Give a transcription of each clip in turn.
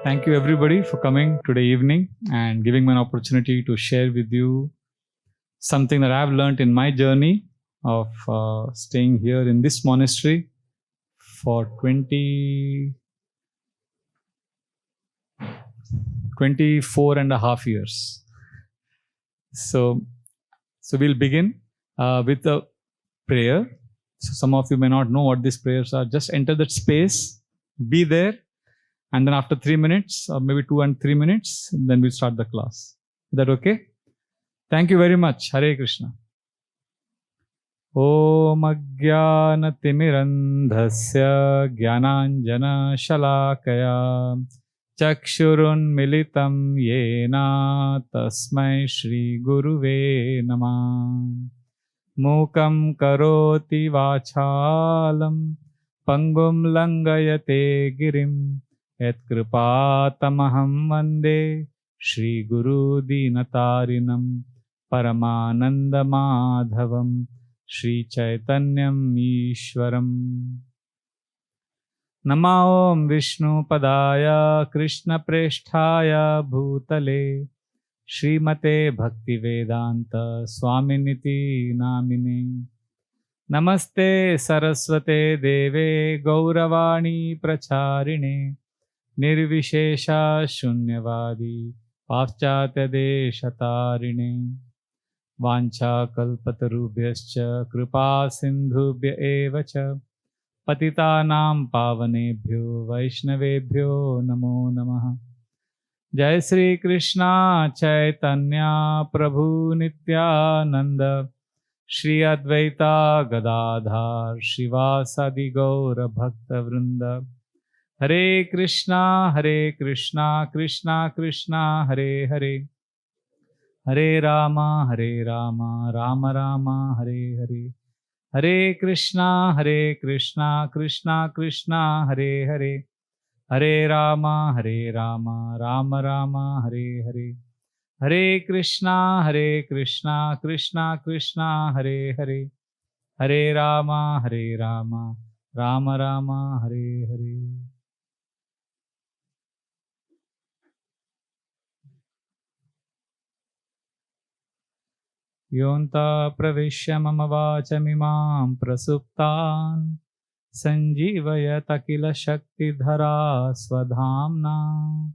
Thank you everybody for coming today evening and giving me an opportunity to share with you something that I've learned in my journey of staying here in this monastery for 24 and a half years. So we'll begin with a prayer. So some of you may not know what these prayers are. Just enter that space, be there, and then after 3 minutes, or maybe 2 and 3 minutes, then we'll start the class. Is that okay? Thank you very much. Hare Krishna. Om Ajnanatimirandhasya Jnananjana Shalakaya Chakshurunmilitam Yena Tasmai Shri Guruve Namah. Mukam Karoti Vachalam Pangum Langayate Girim Et Kripatamaham Vande Shri Guru Dinatarinam Paramananda Madhavam Shri Chaitanyam Ishwaram. Nama Om Vishnu Padaya Krishna Preshthaya Bhutale Srimate Bhaktivedanta Swaminiti Namine. Namaste Saraswate Deve Gauravani Pracharine Nirvishesha Shunyavadi Paschatya Deshatarine Vancha Kalpatarubhyascha Kripa Sindhubhya Evacha Patitanam Pavanebhyo Vaishnavebhyo Namo Namaha. Jai Sri Krishna Chaitanya Prabhu Nityananda Shri Advaita Gadadhar Shivasadi Gaura Bhakta Vrinda. Hare Krishna Krishna Krishna Hare Hare Hare Rama Rama Rama Hare Hare. Hare Krishna Krishna Krishna Hare Hare. Hare Rama Rama Rama Hare Hare. Hare Krishna Krishna Krishna Hare Hare. Hare Rama Rama Rama Hare Hare. Yonta pravishya mama vachamimam prasuptan sanjivayata kila shakti dhara swadhamna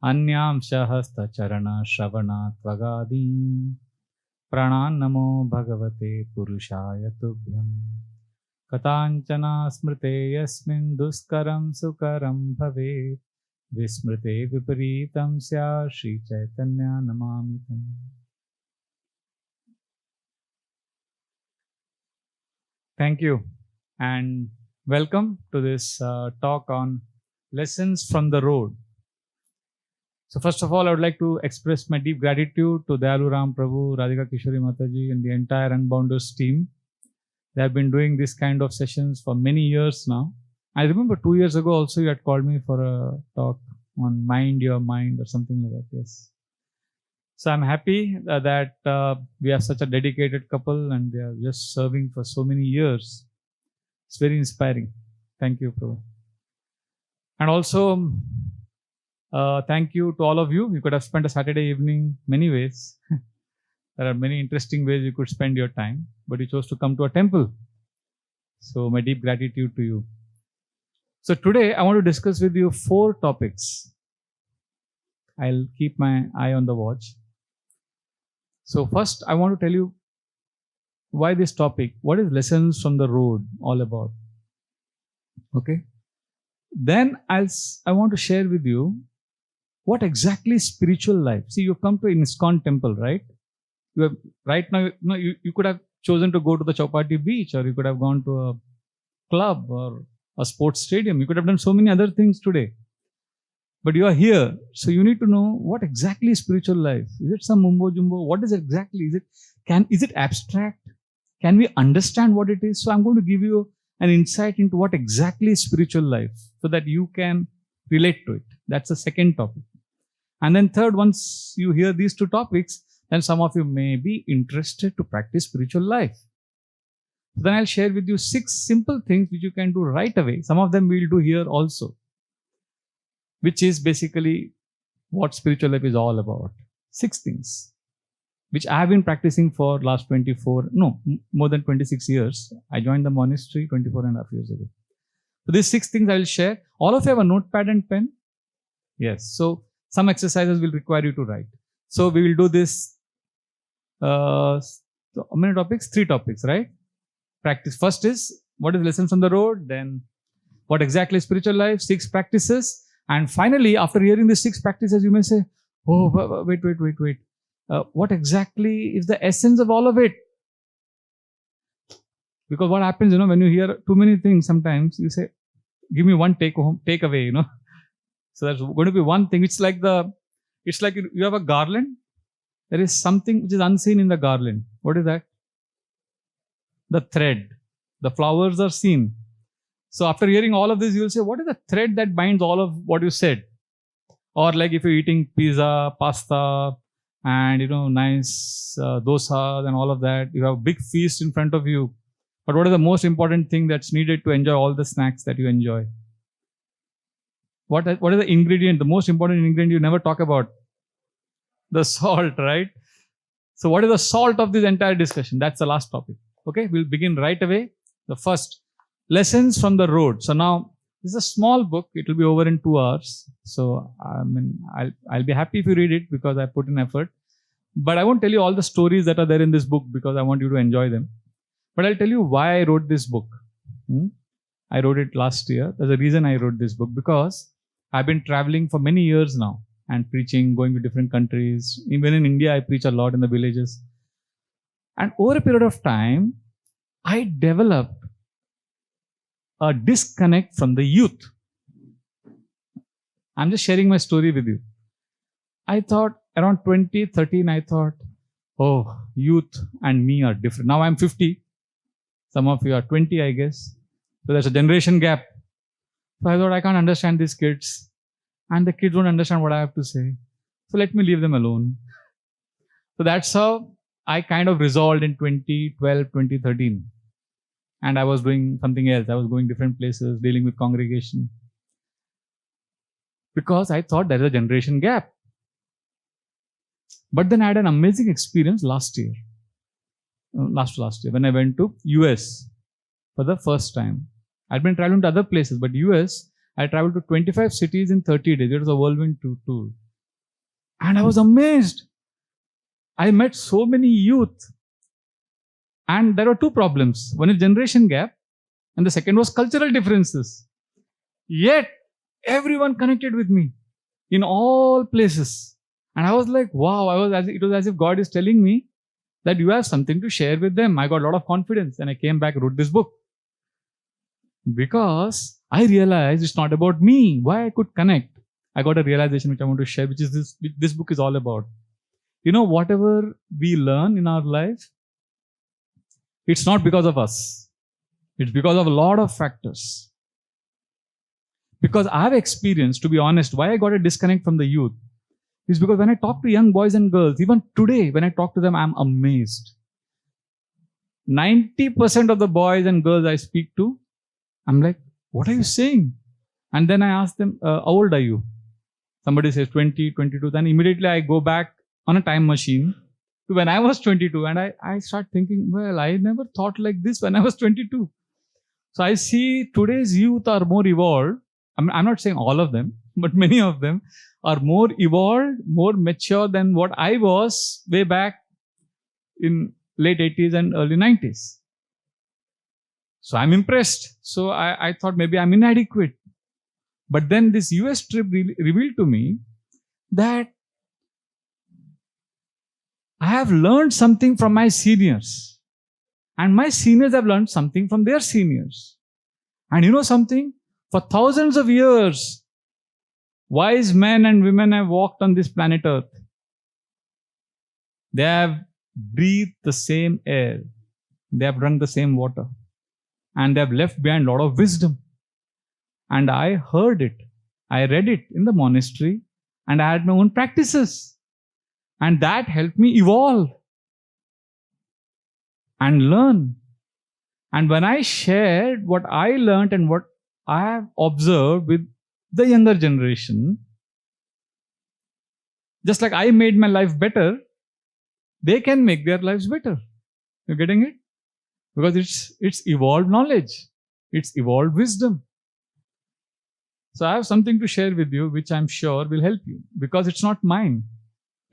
anyam shahasta charana shravana tvagadi prananamo bhagavate purushaya tubhyam katanchana smrite yasmin duskaram sukaram bhave vismrite viparitam sya Shri Chaitanya namamitam. Thank you and welcome to this talk on lessons from the road. So first of all, I would like to express my deep gratitude to Dayalu Ram Prabhu, Radhika Kishori Mataji and the entire Unbounders team. They have been doing this kind of sessions for many years now. I remember 2 years ago also you had called me for a talk on Mind Your Mind or something like that. Yes. So I'm happy that we have such a dedicated couple and they are just serving for so many years. It's very inspiring. Thank you, Prabhu. And also, thank you to all of you. You could have spent a Saturday evening many ways. There are many interesting ways you could spend your time, but you chose to come to a temple. So my deep gratitude to you. So today I want to discuss with you 4 topics. I'll keep my eye on the watch. So first, I want to tell you why this topic. What is lessons from the road all about? Okay. Then I want to share with you what exactly is spiritual life. See, you've come to an ISKCON temple, right? You have right now. You could have chosen to go to the Chowpatty beach, or you could have gone to a club or a sports stadium. You could have done so many other things today. But you are here, so you need to know what exactly is spiritual life. Is it some mumbo jumbo? What is it exactly? Is it abstract? Can we understand what it is? So I'm going to give you an insight into what exactly is spiritual life, so that you can relate to it. That's the second topic. And then third, once you hear these 2 topics, then some of you may be interested to practice spiritual life. Then I'll share with you 6 simple things which you can do right away. Some of them we'll do here also. which is basically what spiritual life is all about. 6 things, which I have been practicing for last more than 26 years. I joined the monastery 24 and a half years ago. So these 6 things I will share. All of you have a notepad and pen? Yes. So some exercises will require you to write. So we will do this. How many topics? 3 topics, right? Practice. First is what is lessons on the road. Then what exactly is spiritual life? 6 practices. And finally, after hearing these 6 practices, you may say, oh, wait. What exactly is the essence of all of it? Because what happens, when you hear too many things, sometimes you say, give me one take away, So that's going to be one thing. It's like you have a garland. There is something which is unseen in the garland. What is that? The thread. The flowers are seen. So after hearing all of this, you will say, what is the thread that binds all of what you said? Or like if you're eating pizza, pasta, and nice dosas and all of that, you have a big feast in front of you. But what is the most important thing that's needed to enjoy all the snacks that you enjoy? What is the ingredient, the most important ingredient you never talk about? The salt, right? So what is the salt of this entire discussion? That's the last topic. Okay, we'll begin right away. The first, lessons from the road. So now, this is a small book. It will be over in 2 hours. So I'll be happy if you read it because I put in effort. But I won't tell you all the stories that are there in this book because I want you to enjoy them. But I'll tell you why I wrote this book. I wrote it last year. There's a reason I wrote this book because I've been traveling for many years now and preaching, going to different countries. Even in India, I preach a lot in the villages. And over a period of time, I developed a disconnect from the youth. I'm just sharing my story with you. I thought around 2013, I thought, oh, youth and me are different. Now I'm 50. Some of you are 20, I guess. So there's a generation gap. So I thought I can't understand these kids. And the kids won't understand what I have to say. So let me leave them alone. So that's how I kind of resolved in 2012, 2013. And I was doing something else. I was going different places, dealing with congregation. Because I thought there's a generation gap. But then I had an amazing experience last year. Last year, when I went to US for the first time. I'd been traveling to other places, but US, I traveled to 25 cities in 30 days. It was a whirlwind tour. And I was amazed. I met so many youth. And there were 2 problems. One is generation gap, and the second was cultural differences. Yet, everyone connected with me in all places. And I was like, wow, it was as if God is telling me that you have something to share with them. I got a lot of confidence and I came back, wrote this book. Because I realized it's not about me, why I could connect. I got a realization which I want to share, which is this book is all about. Whatever we learn in our life, it's not because of us. It's because of a lot of factors. Because I've experienced, to be honest, why I got a disconnect from the youth is because when I talk to young boys and girls, even today, when I talk to them, I'm amazed. 90% of the boys and girls I speak to, I'm like, what are you saying? And then I ask them, how old are you? Somebody says 20, 22. Then immediately I go back on a time machine to when I was 22. And I start thinking, well, I never thought like this when I was 22. So I see today's youth are more evolved. I'm not saying all of them, but many of them are more evolved, more mature than what I was way back in late 80s and early 90s. So I'm impressed. So I thought maybe I'm inadequate. But then this US trip revealed to me that I have learned something from my seniors. And my seniors have learned something from their seniors. And you know something? For thousands of years, wise men and women have walked on this planet Earth. They have breathed the same air. They have drunk the same water. And they have left behind a lot of wisdom. And I heard it. I read it in the monastery. And I had my own practices. And that helped me evolve. And learn. And when I shared what I learned and what I have observed with the younger generation, just like I made my life better, they can make their lives better. You're getting it? Because it's evolved knowledge. It's evolved wisdom. So I have something to share with you, which I'm sure will help you, because it's not mine.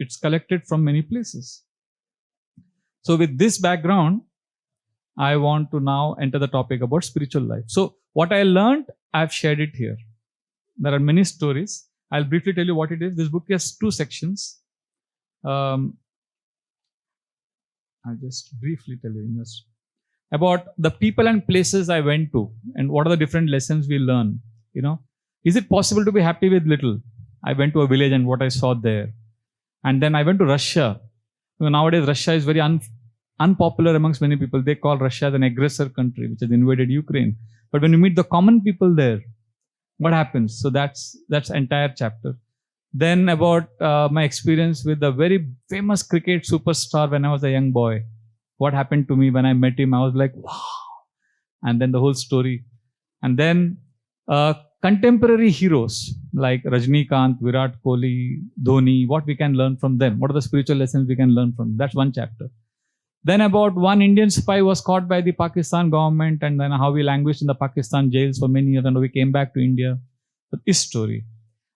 It's collected from many places. So with this background, I want to now enter the topic about spiritual life. So what I learned, I've shared it here. There are many stories. I'll briefly tell you what it is. This book has 2 sections. I'll just briefly tell you this. About the people and places I went to and what are the different lessons we learn. Is it possible to be happy with little? I went to a village and what I saw there. And then I went to Russia. Nowadays, Russia is very unpopular amongst many people. They call Russia an aggressor country, which has invaded Ukraine. But when you meet the common people there, what happens? So that's entire chapter. Then about my experience with a very famous cricket superstar when I was a young boy. What happened to me when I met him? I was like, wow. And then the whole story. And then contemporary heroes like Rajnikant, Virat Kohli, Dhoni, what we can learn from them. What are the spiritual lessons we can learn from them? That's one chapter. Then about one Indian spy was caught by the Pakistan government and then how we languished in the Pakistan jails for many years and we came back to India. So this story.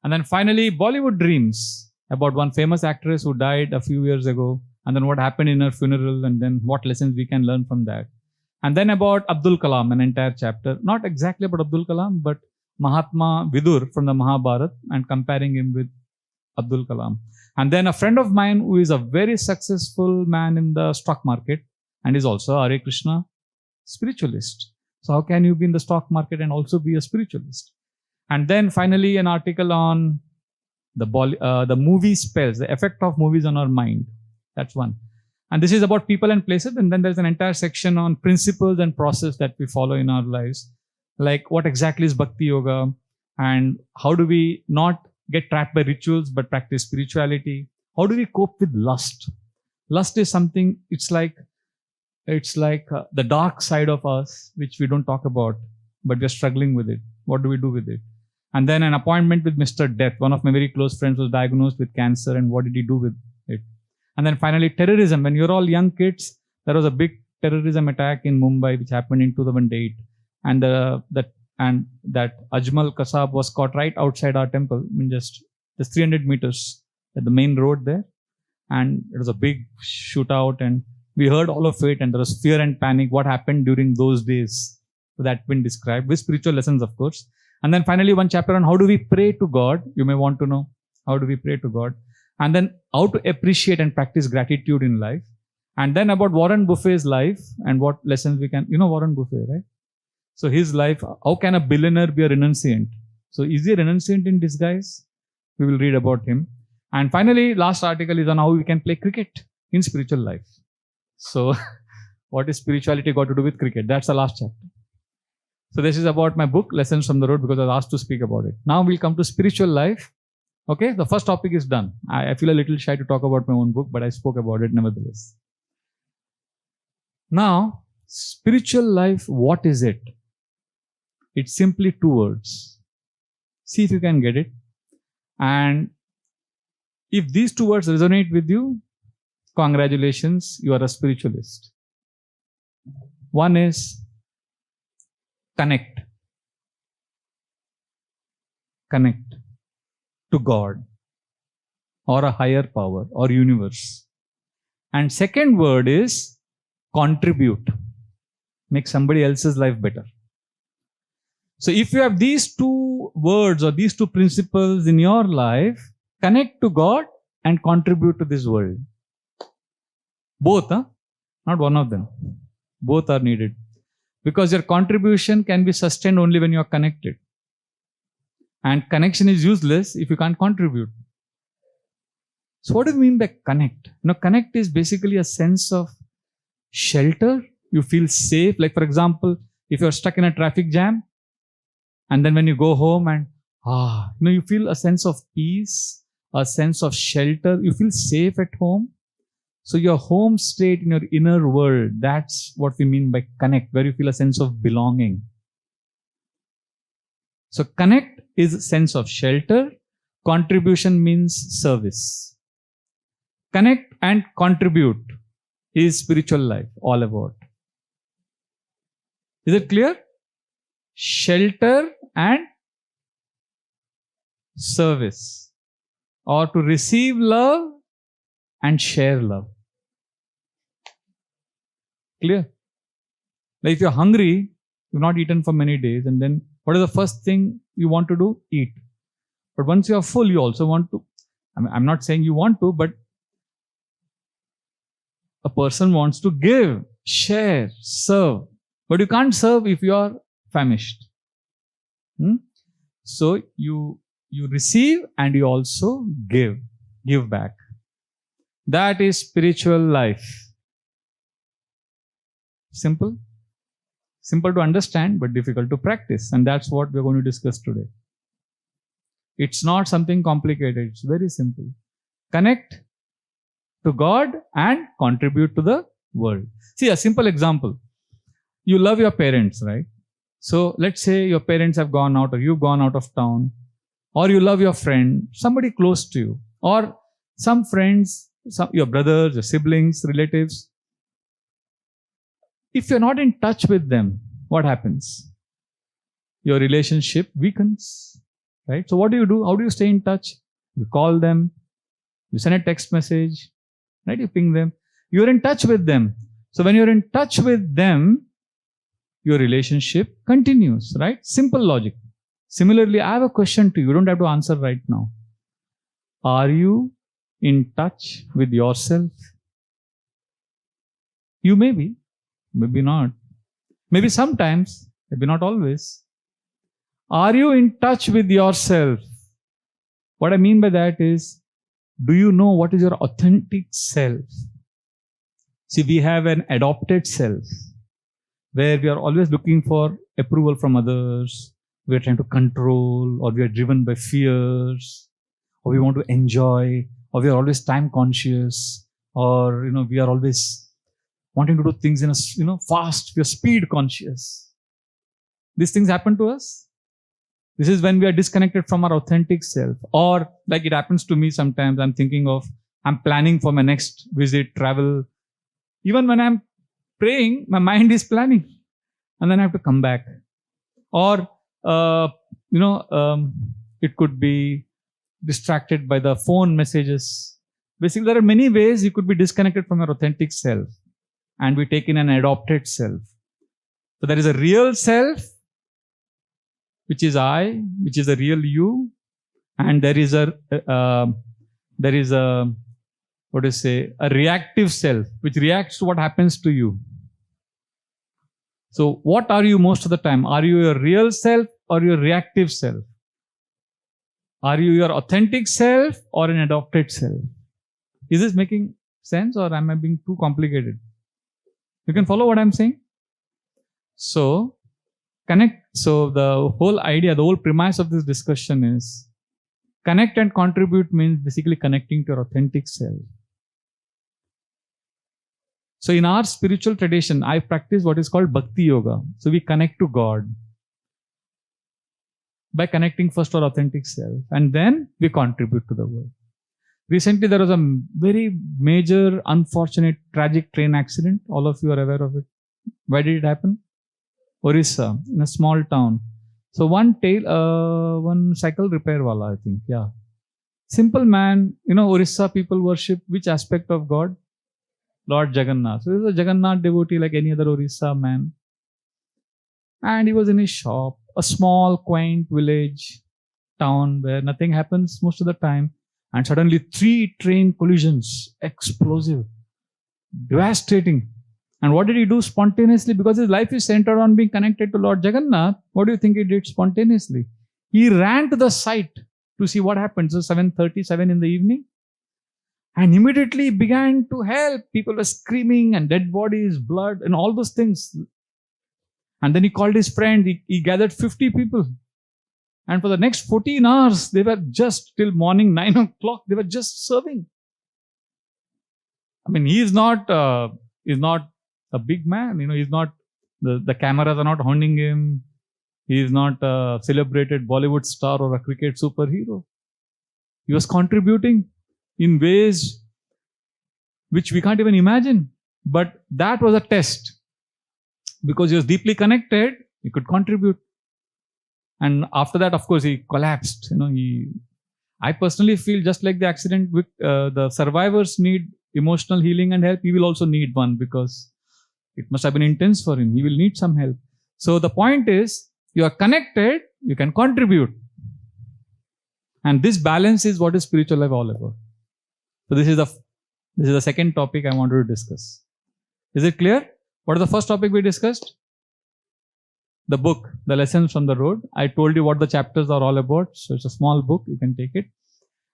And then finally, Bollywood dreams about one famous actress who died a few years ago and then what happened in her funeral and then what lessons we can learn from that. And then about Abdul Kalam, an entire chapter. Not exactly about Abdul Kalam, but Mahatma Vidur from the Mahabharata and comparing him with Abdul Kalam. And then a friend of mine who is a very successful man in the stock market and is also a Hare Krishna spiritualist. So how can you be in the stock market and also be a spiritualist? And then finally an article on the movie spells, the effect of movies on our mind. That's one. And this is about people and places. And then there's an entire section on principles and process that we follow in our lives. Like what exactly is Bhakti Yoga and how do we not get trapped by rituals but practice spirituality? How do we cope with lust? Lust is something, it's like the dark side of us, which we don't talk about, but we're struggling with it. What do we do with it? And then an appointment with Mr. Death. One of my very close friends was diagnosed with cancer and what did he do with it? And then finally terrorism. When you're all young kids, there was a big terrorism attack in Mumbai which happened in 2008. And that Ajmal Kasab was caught right outside our temple, just 300 meters at the main road there. And it was a big shootout and we heard all of it and there was fear and panic. What happened during those days? So that's been described with spiritual lessons, of course. And then finally one chapter on how do we pray to God? You may want to know how do we pray to God? And then how to appreciate and practice gratitude in life. And then about Warren Buffett's life and what lessons we can, Warren Buffett, right? So his life, how can a billionaire be a renunciant? So is he a renunciant in disguise? We will read about him. And finally, last article is on how we can play cricket in spiritual life. So what is spirituality got to do with cricket? That's the last chapter. So this is about my book, Lessons from the Road, because I was asked to speak about it. Now we'll come to spiritual life. Okay, the first topic is done. I feel a little shy to talk about my own book, but I spoke about it nevertheless. Now, spiritual life, what is it? It's simply 2 words. See if you can get it. And if these 2 words resonate with you, congratulations, you are a spiritualist. One is connect. Connect to God or a higher power or universe. And second word is contribute. Make somebody else's life better. So if you have these 2 words or these 2 principles in your life, connect to God and contribute to this world. Both, not one of them. Both are needed. Because your contribution can be sustained only when you are connected. And connection is useless if you can't contribute. So what do you mean by connect? Connect is basically a sense of shelter. You feel safe. Like for example, if you're stuck in a traffic jam, and then when you go home and you feel a sense of peace, a sense of shelter. You feel safe at home. So your home state in your inner world, that's what we mean by connect, where you feel a sense of belonging. So connect is sense of shelter. Contribution means service. Connect and contribute is spiritual life all about. Is it clear? Shelter and service, or to receive love and share love. Clear? Like if you're hungry, you've not eaten for many days, and then what is the first thing you want to do? Eat. But once you are full, you also want to. I'm not saying you want to, but a person wants to give, share, serve. But you can't serve if you are famished. So you receive and you also give back. That is spiritual life. Simple to understand, but difficult to practice. And that's what we're going to discuss today. It's not something complicated. It's very simple. Connect to God and contribute to the world. See, a simple example. You love your parents, right? So let's say your parents have gone out, or you've gone out of town, or you love your friend, somebody close to you, or some friends, your brothers, your siblings, relatives. If you're not in touch with them, what happens? Your relationship weakens, right? So what do you do? How do you stay in touch? You call them, you send a text message, right? You ping them. You're in touch with them. So when you're in touch with them, your relationship continues, right? Simple logic. Similarly, I have a question to you. You don't have to answer right now. Are you in touch with yourself? You may be, maybe not. Maybe sometimes, maybe not always. Are you in touch with yourself? What I mean by that is, do you know what is your authentic self? See, we have an adopted self, where we are always looking for approval from others. We are trying to control, or we are driven by fears, or we want to enjoy, or we are always time conscious, or we are always wanting to do things in a fast. We are speed conscious. These things happen to us. This is when we are disconnected from our authentic self. Or like it happens to me sometimes, I'm planning for my next visit, travel. Even when I'm praying, my mind is planning, and then I have to come back. Or it could be distracted by the phone messages. Basically, there are many ways you could be disconnected from your authentic self, and we take in an adopted self. So there is a real self, which is I, which is a real you, and there is a a reactive self, which reacts to what happens to you. So what are you most of the time? Are you your real self or your reactive self? Are you your authentic self or an adopted self? Is this making sense, or am I being too complicated? You can follow what I'm saying? So, connect. So the whole idea, the whole premise of this discussion is connect and contribute means basically connecting to your authentic self. So in our spiritual tradition, I practice what is called Bhakti Yoga. So we connect to God by connecting first to our authentic self, and then we contribute to the world. Recently, there was a very major, unfortunate, tragic train accident. All of you are aware of it. Where did it happen? Orissa, in a small town. So one cycle repair wala, I think. Yeah. Simple man. Orissa people worship which aspect of God? Lord Jagannath. So he was a Jagannath devotee like any other Orissa man. And he was in his shop, a small, quaint village, town where nothing happens most of the time. And suddenly 3 train collisions, explosive, devastating. And what did he do spontaneously? Because his life is centered on being connected to Lord Jagannath. What do you think he did spontaneously? He ran to the site to see what happened. So 7:37 in the evening. And immediately began to help. People were screaming and dead bodies, blood and all those things. And then he called his friend. He gathered 50 people. And for the next 14 hours, they were just till morning 9 o'clock. They were just serving. I mean, he's not a big man. He's not, the cameras are not hounding him. He is not a celebrated Bollywood star or a cricket superhero. He was contributing in ways which we can't even imagine. But that was a test. Because he was deeply connected, he could contribute. And after that, of course, he collapsed. I personally feel just like the accident, the survivors need emotional healing and help. He will also need one because it must have been intense for him. He will need some help. So the point is, you are connected, you can contribute. And this balance is what is spiritual life all about. So this is the second topic I wanted to discuss. Is it clear? What is the first topic we discussed? The book, The Lessons from the Road. I told you what the chapters are all about. So it's a small book, you can take it.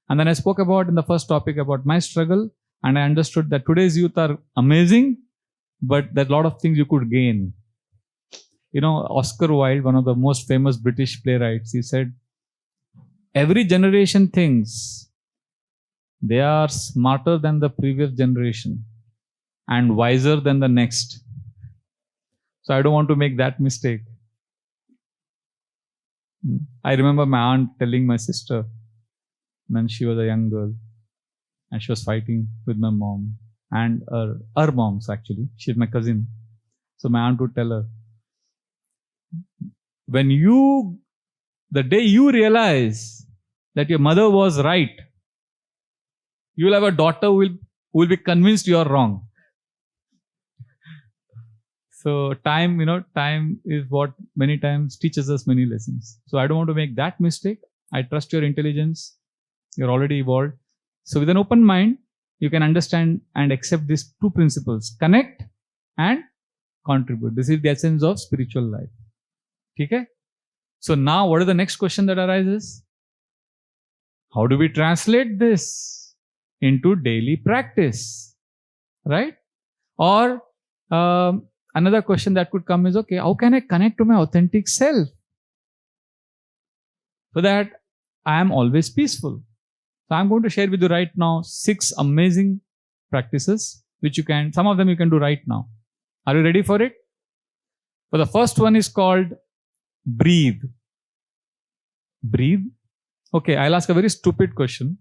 And then I spoke about in the first topic about my struggle. And I understood that today's youth are amazing, but there's a lot of things you could gain. Oscar Wilde, one of the most famous British playwrights, he said, every generation thinks they are smarter than the previous generation and wiser than the next. So I don't want to make that mistake. I remember my aunt telling my sister when she was a young girl and she was fighting with my mom and her moms actually. She's my cousin. So my aunt would tell her, the day you realize that your mother was right, you will have a daughter who will be convinced you are wrong. So time is what many times teaches us many lessons. So I don't want to make that mistake. I trust your intelligence. You're already evolved. So with an open mind, you can understand and accept these two principles: connect and contribute. This is the essence of spiritual life. Okay? So now what is the next question that arises? How do we translate this into daily practice? Right? Or another question that could come is, okay, how can I connect to my authentic self so that I am always peaceful? So I'm going to share with you right now 6 amazing practices which some of them you can do right now. Are you ready for it? So the first one is called breathe. Breathe. Okay, I'll ask a very stupid question,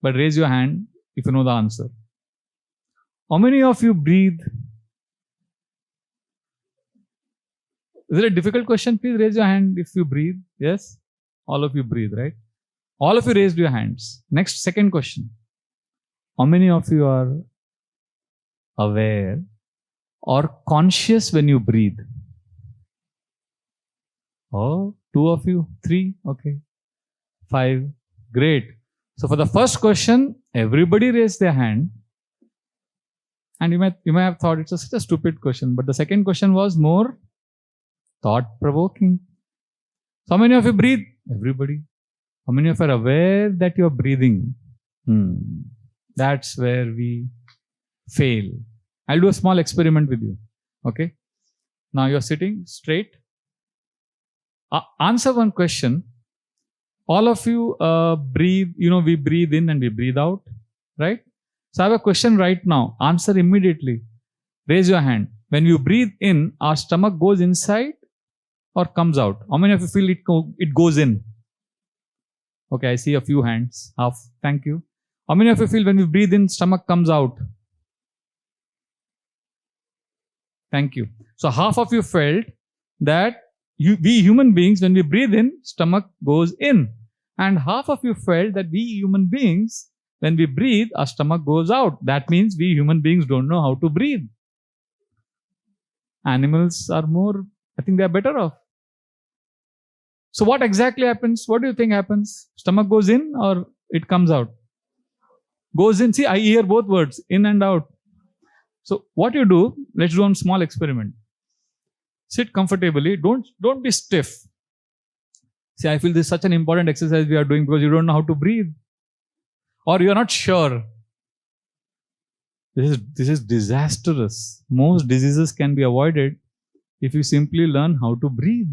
but raise your hand if you know the answer. How many of you breathe? Is it a difficult question? Please raise your hand if you breathe. Yes? All of you breathe, right? All of you raised your hands. Next, second question. How many of you are aware or conscious when you breathe? Oh, 2 of you, 3, okay. 5, great. So for the first question, everybody raised their hand. And you may have thought it's such a stupid question, but the second question was more thought-provoking. So how many of you breathe? Everybody. How many of you are aware that you are breathing? That's where we fail. I'll do a small experiment with you. Okay? Now you're sitting straight. Answer one question. All of you breathe, we breathe in and we breathe out, right? So I have a question right now. Answer immediately. Raise your hand. When you breathe in, our stomach goes inside or comes out? How many of you feel it goes in? Okay, I see a few hands. Half. Thank you. How many of you feel when we breathe in, stomach comes out? Thank you. So half of you felt that we human beings, when we breathe in, stomach goes in. And half of you felt that we human beings, when we breathe, our stomach goes out. That means we human beings don't know how to breathe. Animals are I think they are better off. So what exactly happens? What do you think happens? Stomach goes in or it comes out? Goes in. See, I hear both words, in and out. So what you do, let's do a small experiment. Sit comfortably. Don't be stiff. See, I feel this is such an important exercise we are doing because you don't know how to breathe. Or you are not sure. This is disastrous. Most diseases can be avoided if you simply learn how to breathe.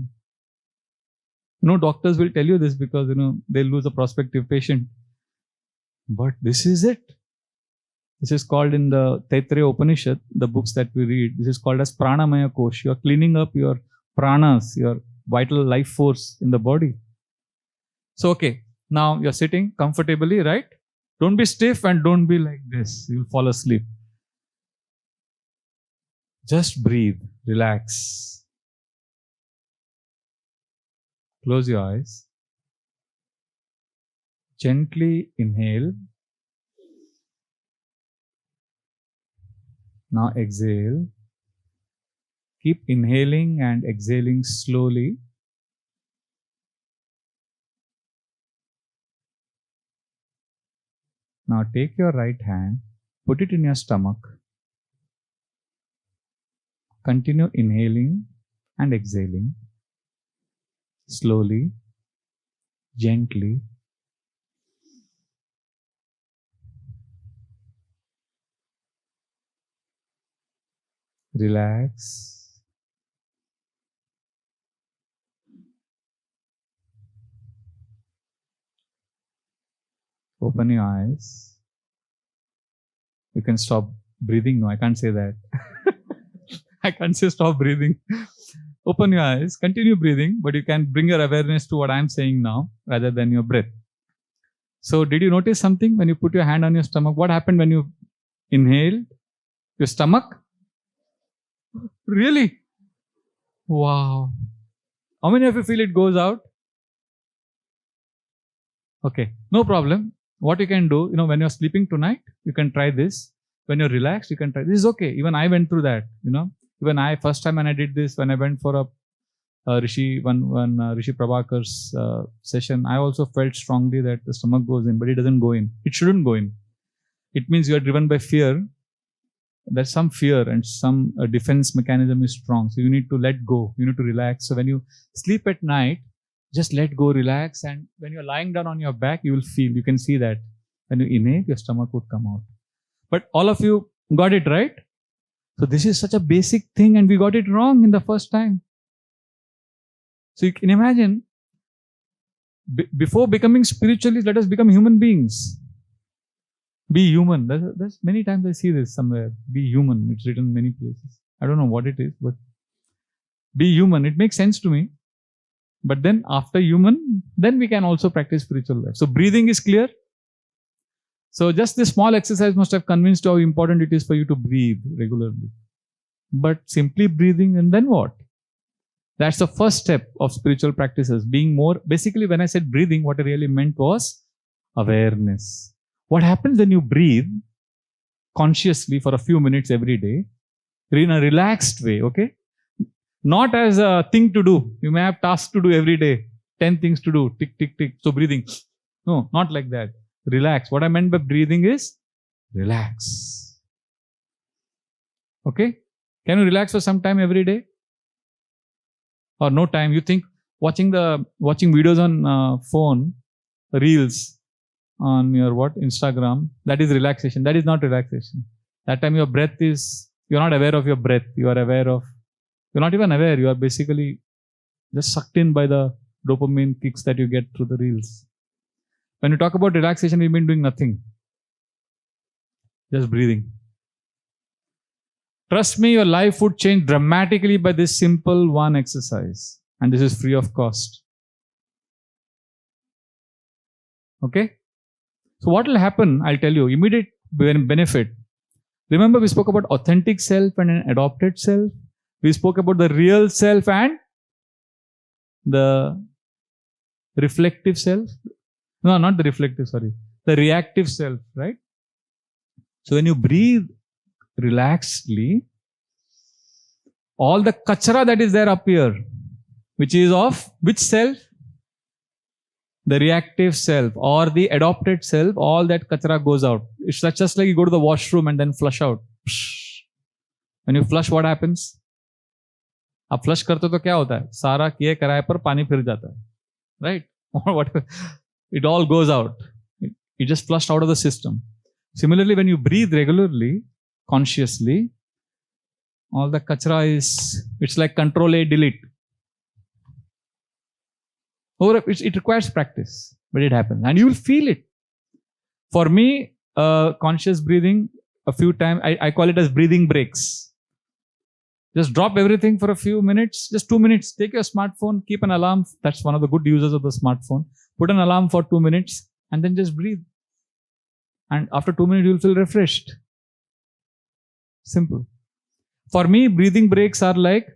Doctors will tell you this because, they'll lose a prospective patient. But this is it. This is called in the Taittiriya Upanishad, the books that we read, this is called as Pranamaya Kosh. You are cleaning up your pranas, your vital life force in the body. So, okay, now you're sitting comfortably, right? Don't be stiff and don't be like this. You'll fall asleep. Just breathe, relax. Close your eyes. Gently inhale. Now exhale. Keep inhaling and exhaling slowly. Now take your right hand, put it in your stomach. Continue inhaling and exhaling. Slowly, gently. Relax. Open your eyes. You can stop breathing. No, I can't say that. I can't say stop breathing. Open your eyes, continue breathing, but you can bring your awareness to what I'm saying now rather than your breath. So, did you notice something when you put your hand on your stomach? What happened when you inhaled? Your stomach? Really? Wow. How many of you feel it goes out? Okay, no problem. What you can do, when you're sleeping tonight, you can try this. When you're relaxed, you can try. This is okay. Even I went through that, Even I, first time when I did this, when I went for a Rishi Prabhakar's session, I also felt strongly that the stomach goes in, but it doesn't go in. It shouldn't go in. It means you are driven by fear. There's some fear and some defense mechanism is strong. So you need to let go. You need to relax. So when you sleep at night, just let go, relax. And when you're lying down on your back, you can see that when you inhale, your stomach would come out. But all of you got it right. So this is such a basic thing and we got it wrong in the first time. So you can imagine, before becoming spiritualists, let us become human beings. Be human. There's many times I see this somewhere. Be human. It's written in many places. I don't know what it is, but be human. It makes sense to me. But then after human, then we can also practice spiritual life. So breathing is clear. So just this small exercise must have convinced you how important it is for you to breathe regularly. But simply breathing and then what? That's the first step of spiritual practices. Being more, basically when I said breathing, what I really meant was awareness. What happens when you breathe consciously for a few minutes every day, in a relaxed way, okay? Not as a thing to do. You may have tasks to do every day, 10 things to do, tick, tick, tick. So breathing. No, not like that. Relax. What I meant by breathing is relax. Okay? Can you relax for some time every day? Or no time? You think watching videos on phone, reels on your Instagram, that is relaxation. That is not relaxation. That time your breath is, you're not aware of your breath. You're not even aware. You are basically just sucked in by the dopamine kicks that you get through the reels. When you talk about relaxation, we've been doing nothing. Just breathing. Trust me, your life would change dramatically by this simple one exercise. And this is free of cost. Okay? So what will happen, I'll tell you, immediate benefit. Remember we spoke about authentic self and an adopted self. We spoke about the real self and the reflective self. No, not the reflective, sorry. The reactive self, right? So when you breathe relaxedly, all the kachara that is there up here, which is of which self? The reactive self or the adopted self, all that kachara goes out. It's just like you go to the washroom and then flush out. When you flush, what happens? आप flush करते तो क्या होता है? सारा किए कराए पर पानी फिर जाता है, right? Or whatever. It all goes out. It just flushed out of the system. Similarly, when you breathe regularly, consciously, all the kachra it's like Control A, delete. It requires practice, but it happens. And you will feel it. For me, conscious breathing, a few times, I call it as breathing breaks. Just drop everything for a few minutes, just 2 minutes. Take your smartphone, keep an alarm. That's one of the good users of the smartphone. Put an alarm for 2 minutes and then just breathe. And after 2 minutes, you'll feel refreshed. Simple. For me, breathing breaks are like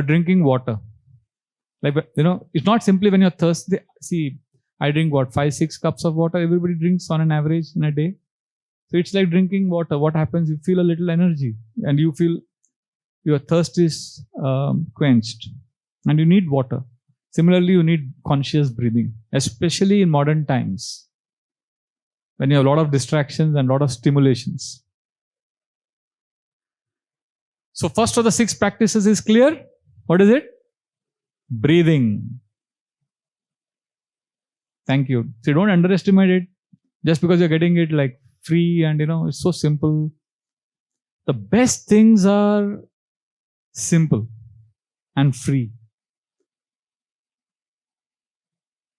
drinking water. Like, it's not simply when you're thirsty. See, I drink 5-6 cups of water. Everybody drinks on an average in a day. So it's like drinking water. What happens? You feel a little energy and you feel your thirst is quenched and you need water. Similarly, you need conscious breathing, especially in modern times when you have a lot of distractions and a lot of stimulations. So first of the 6 practices is clear. What is it? Breathing. Thank you. So don't underestimate it just because you're getting it like free and it's so simple. The best things are simple and free.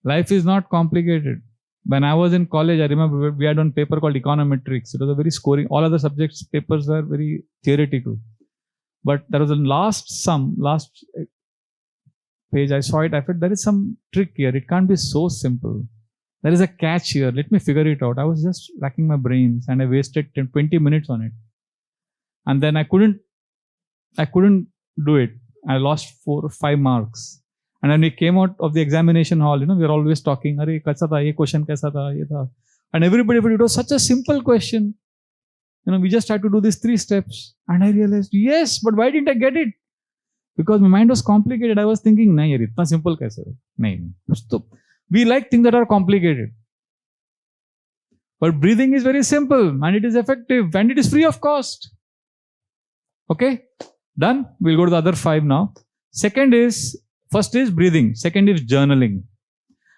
Life is not complicated. When I was in college, I remember we had one paper called econometrics. It was a very scoring. All other subjects papers were very theoretical. But there was a last page, I saw it, I felt there is some trick here. It can't be so simple. There is a catch here. Let me figure it out. I was just racking my brains and I wasted 20 minutes on it. And then I couldn't do it. I lost 4 or 5 marks. And when we came out of the examination hall, we were always talking, Arey, kaisa tha, ye question kaisa tha, ye tha. And everybody, it was such a simple question. We just had to do these 3 steps. And I realized, yes, but why didn't I get it? Because my mind was complicated. I was thinking, nahi, yaar, itna simple kaise ho? Nahi. We like things that are complicated. But breathing is very simple and it is effective and it is free of cost. Okay? Done? We'll go to the other 5 now. First is breathing. Second is journaling.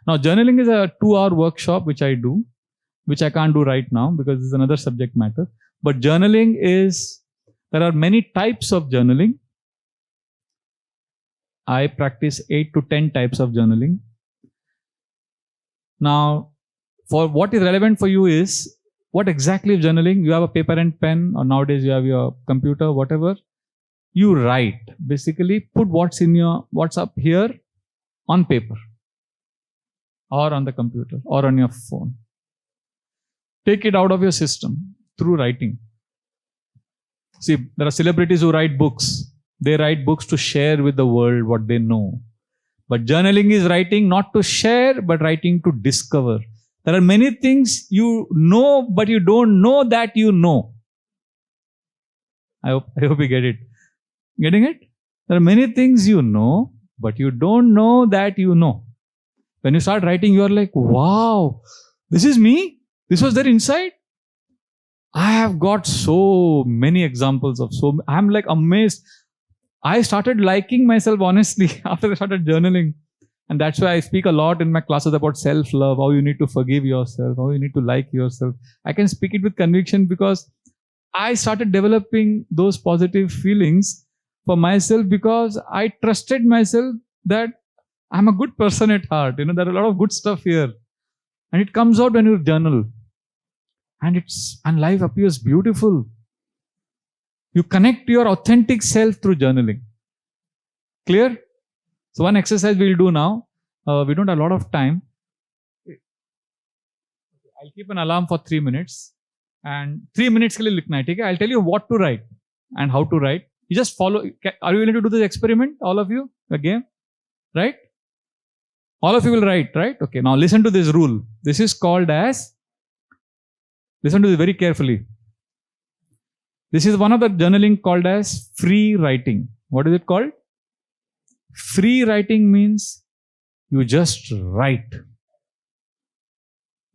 Now, journaling is a 2-hour workshop which I do, which I can't do right now because this is another subject matter. But journaling there are many types of journaling. I practice 8 to 10 types of journaling. Now, for what is relevant for you is, what exactly is journaling? You have a paper and pen, or nowadays you have your computer, whatever. You write. Basically, put what's up here on paper, or on the computer, or on your phone. Take it out of your system through writing. See, there are celebrities who write books. They write books to share with the world what they know. But journaling is writing not to share, but writing to discover. There are many things you know, but you don't know that you know. I hope you get it. Getting it? There are many things you know, but you don't know that you know. When you start writing, you are like, wow, this is me? This was there inside? I have got so many examples I'm like amazed. I started liking myself honestly after I started journaling. And that's why I speak a lot in my classes about self-love, how you need to forgive yourself, how you need to like yourself. I can speak it with conviction because I started developing those positive feelings for myself because I trusted myself that I'm a good person at heart. There are a lot of good stuff here. And it comes out when you journal. And life appears beautiful. You connect to your authentic self through journaling. Clear? So one exercise we'll do now. We don't have a lot of time. I'll keep an alarm for 3 minutes. And 3 minutes ke liye likhna hai, okay? I'll tell you what to write and how to write. You just follow. Are you willing to do this experiment? All of you? Again? Right? All of you will write, right? Okay, now listen to this rule. This is called as, listen to this very carefully. This is one of the journaling called as free writing. What is it called? Free writing means you just write.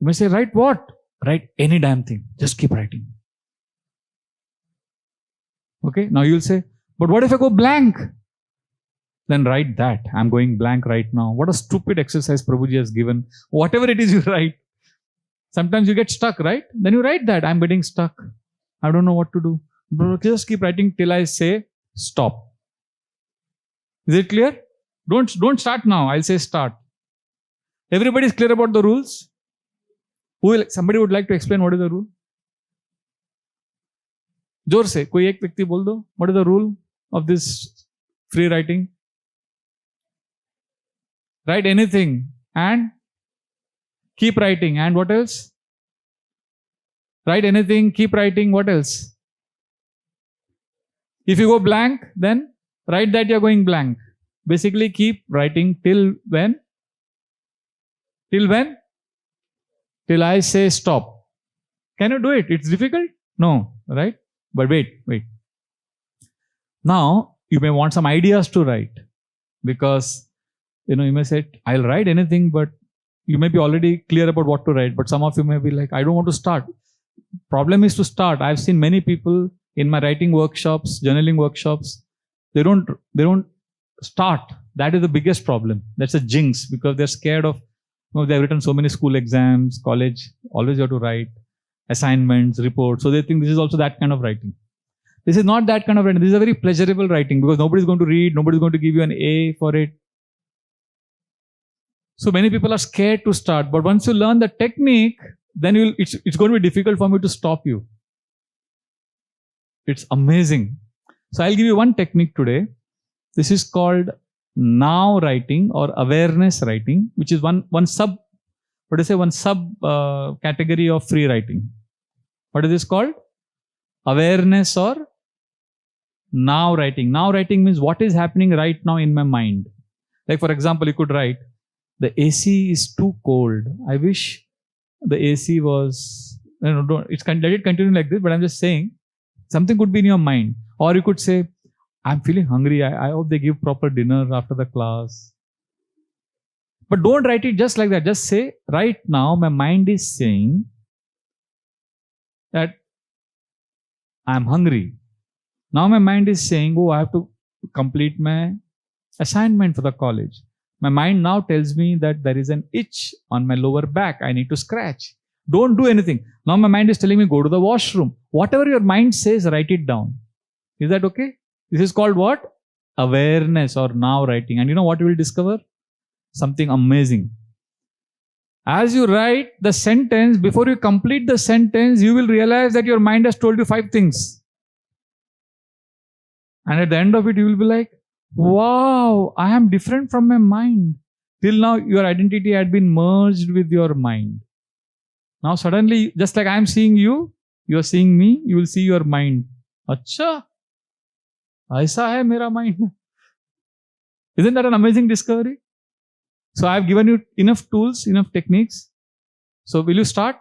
You may say, write what? Write any damn thing. Just keep writing. Okay, now you'll say, but what if I go blank? Then write that. I'm going blank right now. What a stupid exercise Prabhuji has given. Whatever it is you write. Sometimes you get stuck, right? Then you write that. I'm getting stuck. I don't know what to do. But just keep writing till I say stop. Is it clear? Don't start now. I'll say start. Everybody is clear about the rules? Somebody would like to explain what is the rule? जोर से कोई एक व्यक्ति बोल दो. What is the rule? of this free writing? Write anything and keep writing. And what else? Write anything, keep writing. What else? If you go blank, then write that you're going blank. Basically, keep writing till when? Till when? Till I say stop. Can you do it? It's difficult? No, right? But wait. Now, you may want some ideas to write because, you may say, I'll write anything, but you may be already clear about what to write. But some of you may be like, I don't want to start. Problem is to start. I've seen many people in my writing workshops, journaling workshops, they don't start. That is the biggest problem. That's a jinx because they're scared of, they've written so many school exams, college, always you have to write assignments, reports. So they think this is also that kind of writing. This is not that kind of writing. This is a very pleasurable writing because nobody's going to read, nobody's going to give you an A for it. So many people are scared to start. But once you learn the technique, then it's going to be difficult for me to stop you. It's amazing. So I'll give you one technique today. This is called now writing or awareness writing, which is one sub category of free writing. What is this called? Awareness or now writing. Now writing means what is happening right now in my mind. Like for example, you could write, the AC is too cold. I wish the AC was, let it continue like this, but I'm just saying, something could be in your mind. Or you could say, I'm feeling hungry. I hope they give proper dinner after the class. But don't write it just like that. Just say, right now, my mind is saying that I'm hungry. Now my mind is saying, I have to complete my assignment for the college. My mind now tells me that there is an itch on my lower back. I need to scratch. Don't do anything. Now my mind is telling me, go to the washroom. Whatever your mind says, write it down. Is that okay? This is called what? Awareness or now writing. And you know what you will discover? Something amazing. As you write the sentence, before you complete the sentence, you will realize that your mind has told you 5 things. And at the end of it, you will be like, wow, I am different from my mind. Till now, your identity had been merged with your mind. Now suddenly, just like I am seeing you, you are seeing me, you will see your mind. Acha, aisa hai mera mind. Isn't that an amazing discovery? So I have given you enough tools, enough techniques. So will you start?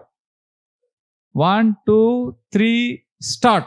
1, 2, 3, start.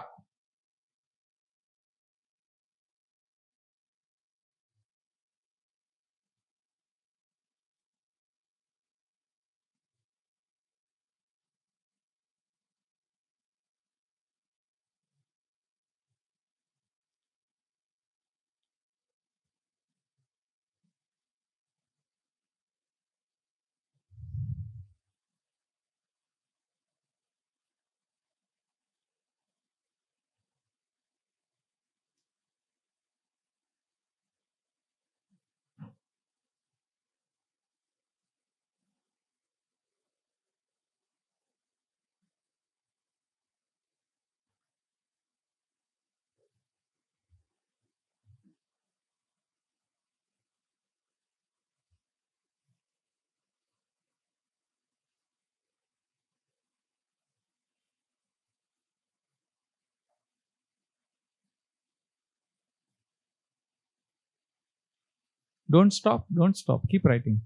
Don't stop. Don't stop. Keep writing.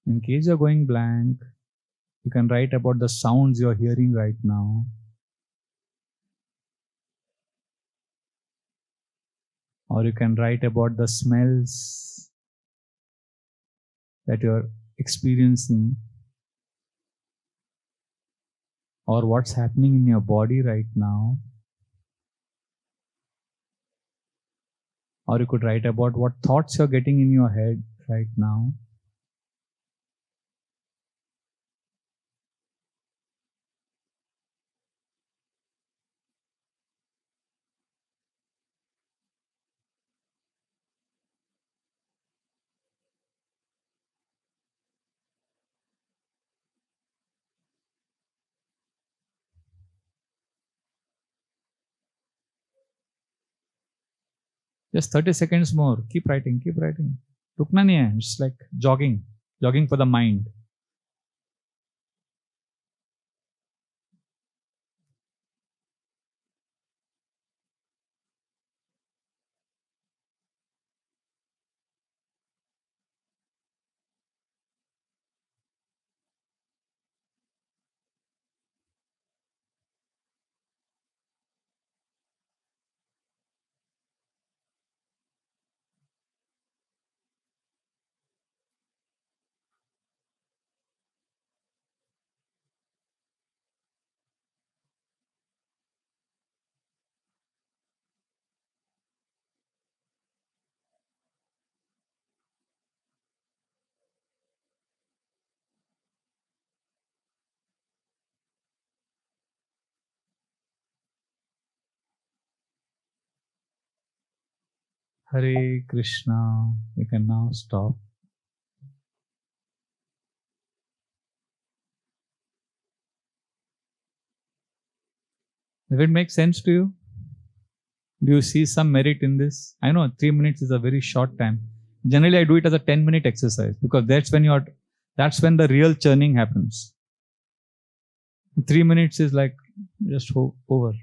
In case you're going blank, you can write about the sounds you're hearing right now. Or you can write about the smells that you're experiencing. Or what's happening in your body right now. Or you could write about what thoughts you're getting in your head right now. Just 30 seconds more. Keep writing, keep writing. Rukna nahi hai. It's like jogging for the mind. Hare Krishna. You can now stop. Does it make sense to you? Do you see some merit in this? I know 3 minutes is a very short time. Generally, I do it as a 10-minute exercise because that's when the real churning happens. 3 minutes is like just over.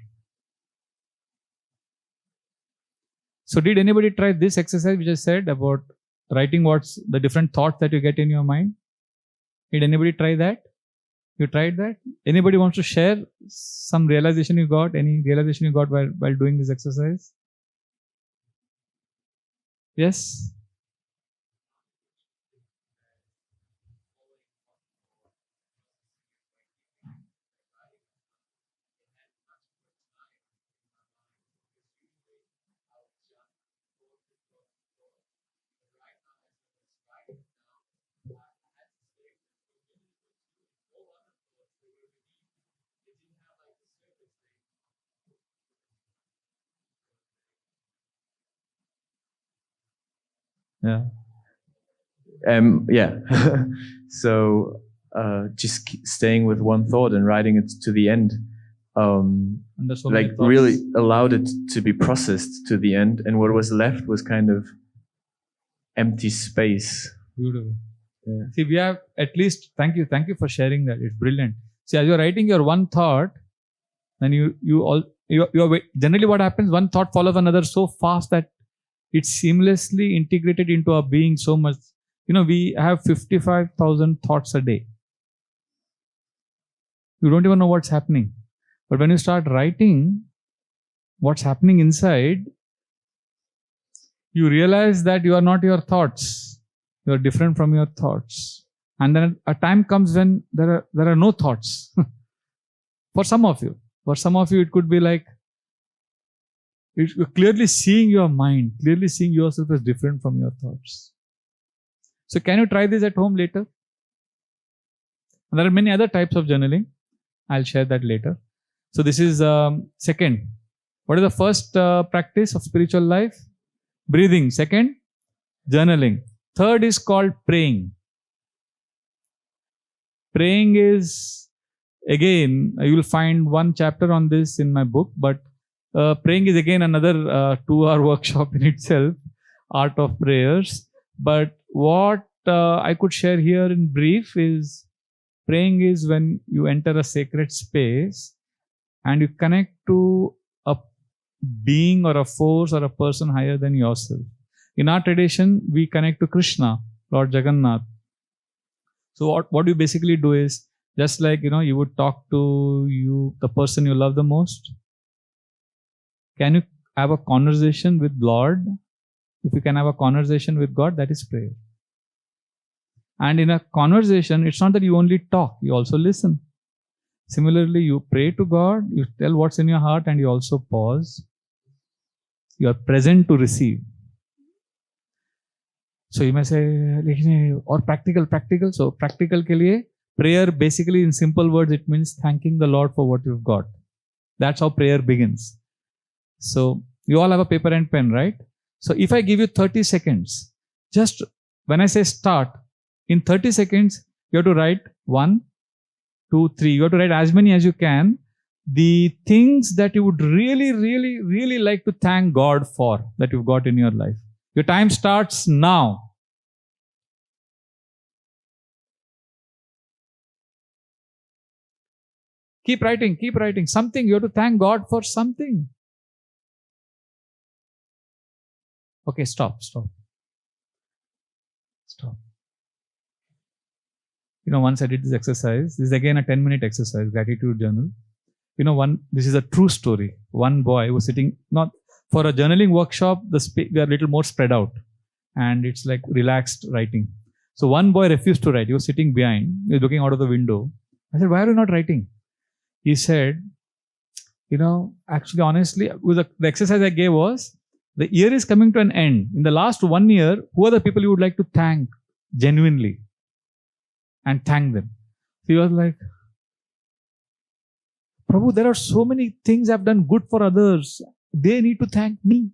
So did anybody try this exercise which I said about writing what's the different thoughts that you get in your mind? Did anybody try that? You tried that? Anybody wants to share some realization you got? Any realization you got while doing this exercise? Yes? Yeah. Yeah. So just staying with one thought and writing it to the end, like really allowed it to be processed to the end, and what was left was kind of empty space. Beautiful. Yeah. See, we have at least, thank you for sharing that. It's brilliant. See, as you're writing your one thought, then you generally what happens, one thought follows another so fast that it's seamlessly integrated into our being so much. We have 55,000 thoughts a day. You don't even know what's happening. But when you start writing what's happening inside, you realize that you are not your thoughts. You are different from your thoughts. And then a time comes when there are no thoughts. For some of you, it could be like, you're clearly seeing your mind, clearly seeing yourself as different from your thoughts. So can you try this at home later? And there are many other types of journaling. I'll share that later. So this is second. What is the first practice of spiritual life? Breathing. Second, journaling. Third is called praying. Praying is, again, you will find one chapter on this in my book, but praying is again another 2-hour workshop in itself, art of prayers. But what I could share here in brief is, praying is when you enter a sacred space and you connect to a being or a force or a person higher than yourself. In our tradition, we connect to Krishna, Lord Jagannath. So what you basically do is, just like, you would talk to the person you love the most. Can you have a conversation with Lord? If you can have a conversation with God, that is prayer. And in a conversation, it's not that you only talk, you also listen. Similarly, you pray to God, you tell what's in your heart, and you also pause. You are present to receive. So you may say, or practical. So practical ke liye, prayer basically in simple words, it means thanking the Lord for what you've got. That's how prayer begins. So you all have a paper and pen, right? So if I give you 30 seconds, just when I say start, in 30 seconds, you have to write 1, 2, 3. You have to write as many as you can. the things that you would really, really, really like to thank God for that you've got in your life. Your time starts now. Keep writing, keep writing. Something, you have to thank God for something. Okay, stop. Once I did this exercise. This is again a 10-minute exercise, gratitude journal. This is a true story. One boy was sitting, not for a journaling workshop, we are a little more spread out and it's like relaxed writing. So one boy refused to write. He was sitting behind, he was looking out of the window. I said, why are you not writing? He said, actually, honestly, the exercise I gave was, the year is coming to an end. In the last 1 year, who are the people you would like to thank genuinely? And thank them. So he was like, Prabhu, there are so many things I've done good for others. They need to thank me.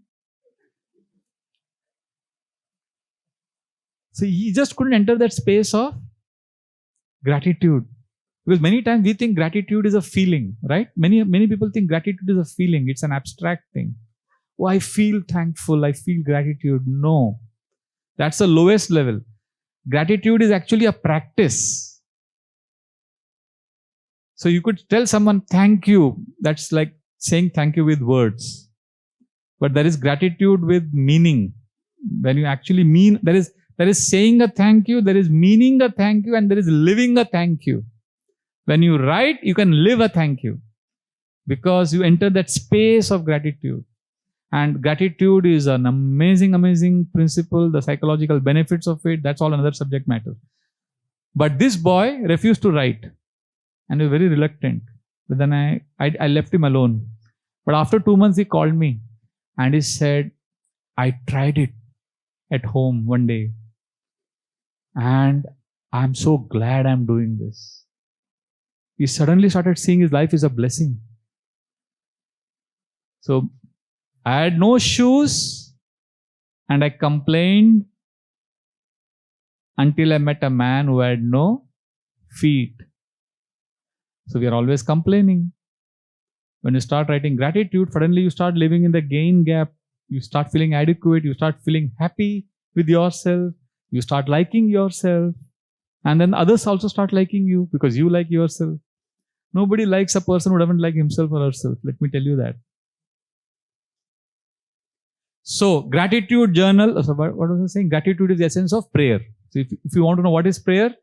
So he just couldn't enter that space of gratitude. Because many times we think gratitude is a feeling, right? Many people think gratitude is a feeling. It's an abstract thing. Oh, I feel thankful. I feel gratitude. No. That's the lowest level. Gratitude is actually a practice. So you could tell someone, thank you. That's like saying thank you with words. But there is gratitude with meaning. When you actually mean, there is saying a thank you, there is meaning a thank you, and there is living a thank you. When you write, you can live a thank you. Because you enter that space of gratitude. And gratitude is an amazing, amazing principle. The psychological benefits of it, that's all another subject matter. But this boy refused to write. And he was very reluctant. But then I left him alone. But after 2 months, he called me. And he said, I tried it at home one day. And I'm so glad I'm doing this. He suddenly started seeing his life is a blessing. So, I had no shoes and I complained until I met a man who had no feet. So we are always complaining. When you start writing gratitude, suddenly you start living in the gain gap. You start feeling adequate. You start feeling happy with yourself. You start liking yourself. And then others also start liking you because you like yourself. Nobody likes a person who doesn't like himself or herself. Let me tell you that. So, gratitude journal, so what was I saying? Gratitude is the essence of prayer. So, if you want to know what is prayer,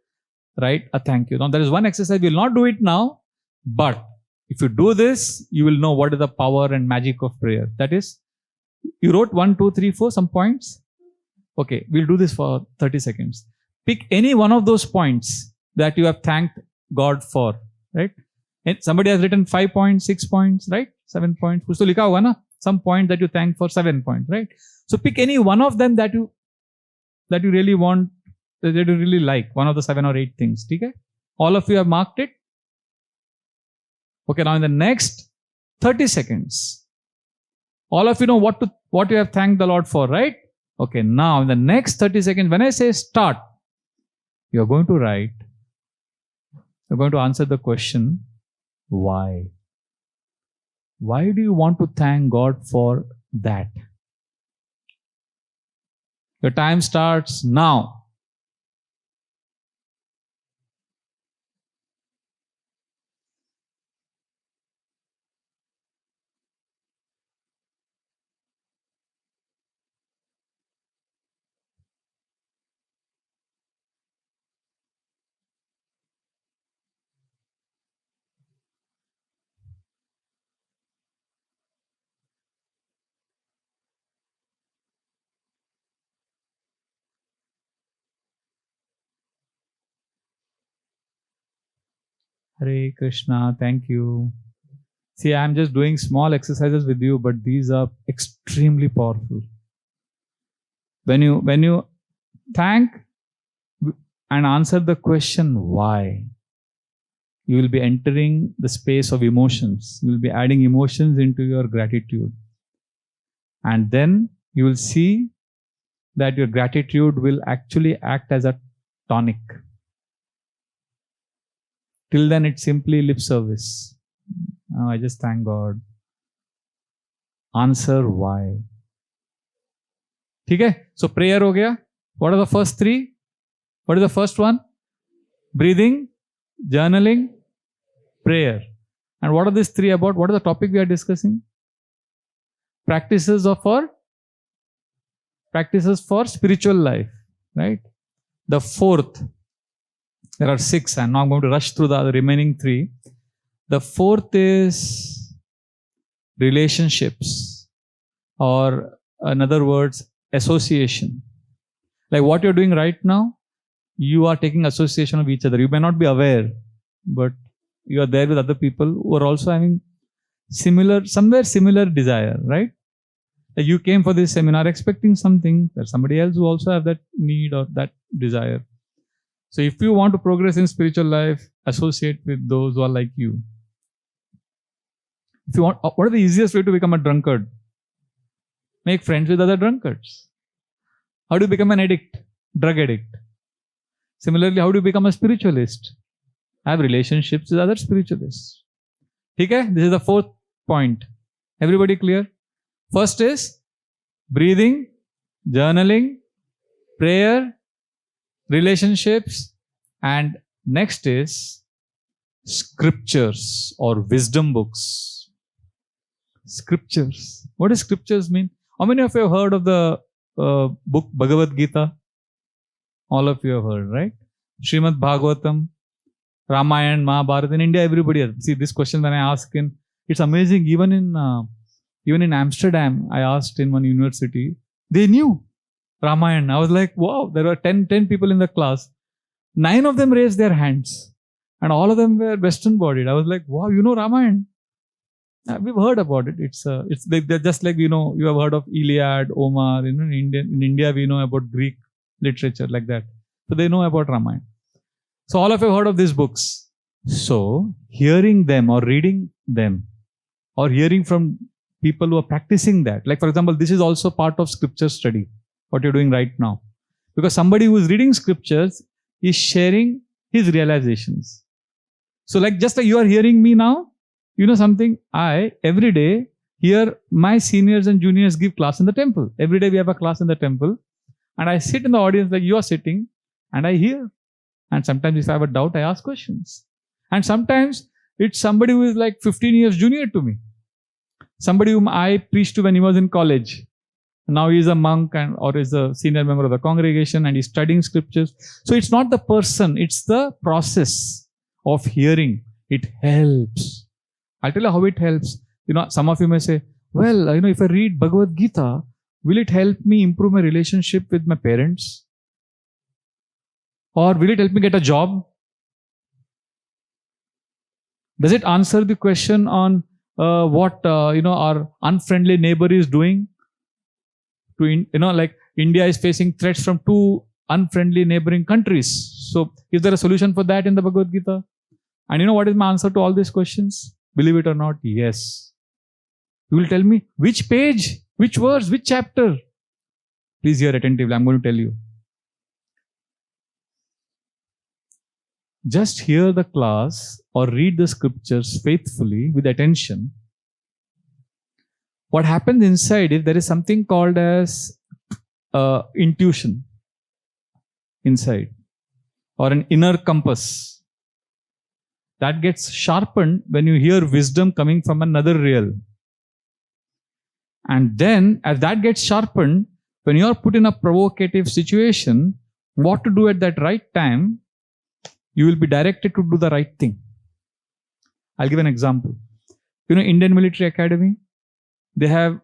write a thank you. Now, there is one exercise, we will not do it now, but if you do this, you will know what is the power and magic of prayer. That is, you wrote 1, 2, 3, 4, some points. Okay, we'll do this for 30 seconds. Pick any one of those points that you have thanked God for, right? And somebody has written 5 points, 6 points, right? 7 points. Kuch to likha hoga na? Some point that you thank for 7 points, right? So pick any one of them that you really want, that you really like, one of the 7 or 8 things. Okay? All of you have marked it. Okay, now in the next 30 seconds, all of you know what you have thanked the Lord for, right? Okay, now in the next 30 seconds, when I say start, you're going to write, you're going to answer the question, why? Why do you want to thank God for that? Your time starts now. Hare Krishna, thank you. See, I'm just doing small exercises with you, but these are extremely powerful. When you thank and answer the question why, you will be entering the space of emotions. You will be adding emotions into your gratitude. And then you will see that your gratitude will actually act as a tonic. Till then, it's simply lip service. I just thank God. Answer why. Okay? So prayer ho gaya. What are the first three? What is the first one? Breathing, journaling, prayer. And what are these three about? What is the topic we are discussing? Practices for spiritual life, right? The fourth, there are 6, and now I'm going to rush through the remaining 3. The fourth is relationships, or in other words, association. Like what you're doing right now, you are taking association of each other. You may not be aware, but you are there with other people who are also having similar desire, right? Like you came for this seminar expecting something. There's somebody else who also have that need or that desire. So if you want to progress in spiritual life, associate with those who are like you. If you want, what is the easiest way to become a drunkard? Make friends with other drunkards. How do you become an addict? Drug addict. Similarly, how do you become a spiritualist? Have relationships with other spiritualists. Okay? This is the fourth point. Everybody clear? First is breathing, journaling, prayer, relationships, and next is scriptures or wisdom books. Scriptures. What does scriptures mean? How many of you have heard of the book Bhagavad Gita? All of you have heard, right? Srimad Bhagavatam, Ramayana, Mahabharata. In India, everybody has. See, this question when I ask it's amazing. Even in Amsterdam, I asked in one university, they knew Ramayana. I was like, wow, there were 10 people in the class. 9 of them raised their hands. And all of them were Western bodied. I was like, wow, you know Ramayana? We've heard about it. They're just like, you have heard of Iliad, Omar. In India, we know about Greek literature like that. So they know about Ramayana. So all of you have heard of these books. So hearing them or reading them or hearing from people who are practicing that. Like for example, this is also part of scripture study, what you're doing right now. Because somebody who is reading scriptures is sharing his realizations. So just like you are hearing me now, you know something, I every day hear my seniors and juniors give class in the temple. Every day we have a class in the temple. And I sit in the audience like you are sitting and I hear. And sometimes if I have a doubt, I ask questions. And sometimes it's somebody who is like 15 years junior to me. Somebody whom I preached to when he was in college. Now he is a monk or is a senior member of the congregation and he's studying scriptures. So it's not the person, it's the process of hearing. It helps. I'll tell you how it helps. Some of you may say, well, if I read Bhagavad Gita, will it help me improve my relationship with my parents? Or will it help me get a job? Does it answer the question on what our unfriendly neighbor is doing? Like India is facing threats from 2 unfriendly neighboring countries. So is there a solution for that in the Bhagavad Gita? And you know what is my answer to all these questions? Believe it or not, yes. You will tell me which page, which verse, which chapter. Please hear attentively. I'm going to tell you. Just hear the class or read the scriptures faithfully with attention. What happens inside is there is something called as intuition inside or an inner compass. That gets sharpened when you hear wisdom coming from another realm. And then, as that gets sharpened, when you are put in a provocative situation, what to do at that right time, you will be directed to do the right thing. I'll give an example. Indian Military Academy, they have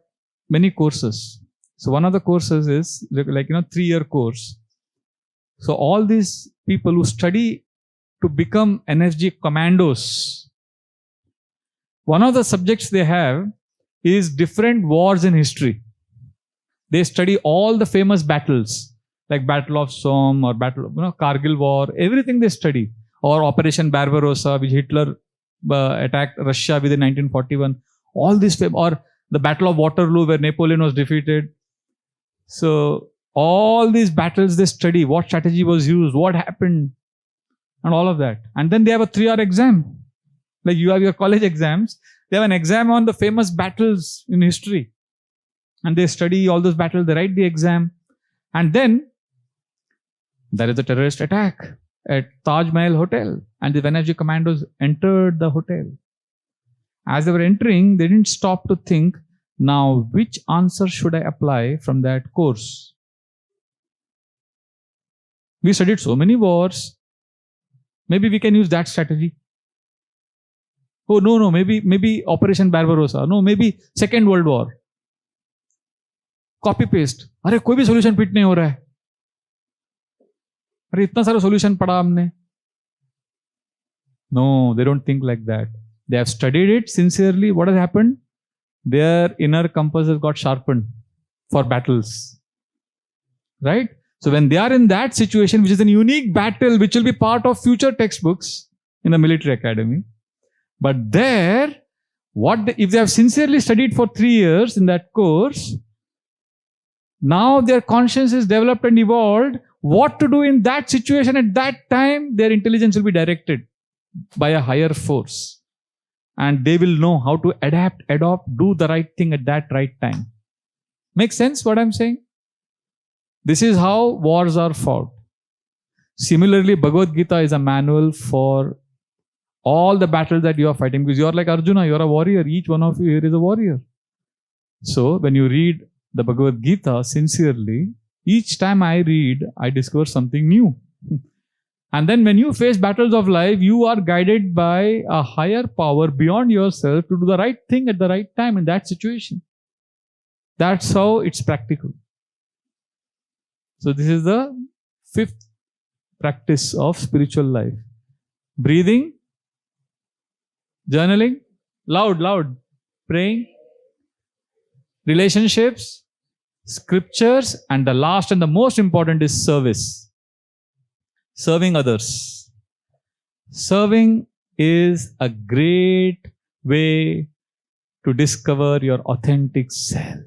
many courses. So one of the courses is 3-year course. So all these people who study to become energy commandos, one of the subjects they have is different wars in history. They study all the famous battles, like Battle of Somme or Battle of Kargil War, everything they study. Or Operation Barbarossa, which Hitler attacked Russia within 1941. All this, or the Battle of Waterloo, where Napoleon was defeated. So all these battles they study, what strategy was used, what happened, and all of that. And then they have a 3-hour exam. Like you have your college exams, They have an exam on the famous battles in history. And they study all those battles, they write the exam. And then there is a terrorist attack at Taj Mahal Hotel. And the NSG commandos entered the hotel. As they were entering, they didn't stop to think, now which answer should I apply from that course? We studied so many wars. Maybe we can use that strategy. Oh, no, maybe Operation Barbarossa. No, maybe Second World War. Copy paste. अरे कोई भी solution fit नहीं हो रहा है. अरे इतना सारा solution पढ़ा हमने. No, they don't think like that. They have studied it sincerely. What has happened? Their inner compass has got sharpened for battles. Right? So when they are in that situation, which is a unique battle, which will be part of future textbooks in the military academy, but there, if they have sincerely studied for 3 years in that course, now their conscience is developed and evolved. What to do in that situation at that time, their intelligence will be directed by a higher force. And they will know how to adapt, adopt, do the right thing at that right time. Makes sense what I'm saying? This is how wars are fought. Similarly, Bhagavad Gita is a manual for all the battles that you are fighting, because you are like Arjuna, you are a warrior. Each one of you here is a warrior. So when you read the Bhagavad Gita sincerely, each time I read, I discover something new. And then when you face battles of life, you are guided by a higher power beyond yourself to do the right thing at the right time in that situation. That's how it's practical. So this is the 5th practice of spiritual life. Breathing, journaling, loud, praying, relationships, scriptures, and the last and the most important is service. Serving others. Serving is a great way to discover your authentic self.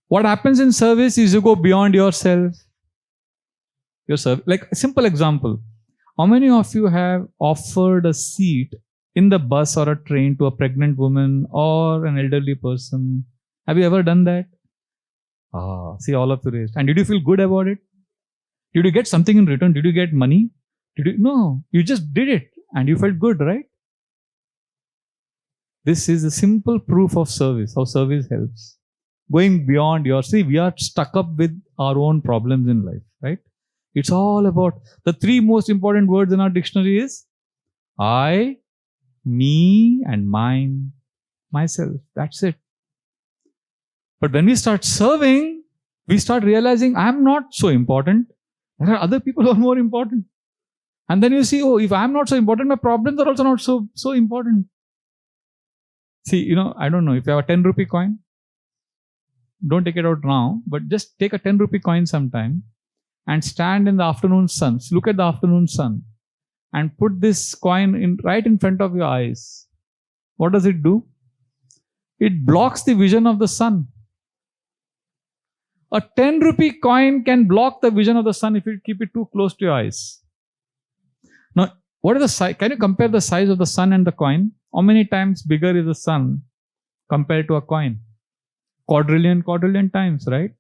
What happens in service is you go beyond yourself. Like a simple example. How many of you have offered a seat in the bus or a train to a pregnant woman or an elderly person? Have you ever done that? See, all of you raised. And did you feel good about it? Did you get something in return? Did you get money? No, you just did it and you felt good, right? This is a simple proof of service, how service helps. Going beyond we are stuck up with our own problems in life, right? It's all about the 3 most important words in our dictionary is I, me, and mine, myself. That's it. But when we start serving, we start realizing I'm not so important. There are other people who are more important. And then you see, if I'm not so important, my problems are also not so important. See, I don't know, if you have a 10 rupee coin, don't take it out now, but just take a 10 rupee coin sometime and stand in the afternoon sun. Look at the afternoon sun and put this coin right in front of your eyes. What does it do? It blocks the vision of the sun. A 10 rupee coin can block the vision of the sun if you keep it too close to your eyes. Now, what is the size? Can you compare the size of the sun and the coin? How many times bigger is the sun compared to a coin? Quadrillion times, right?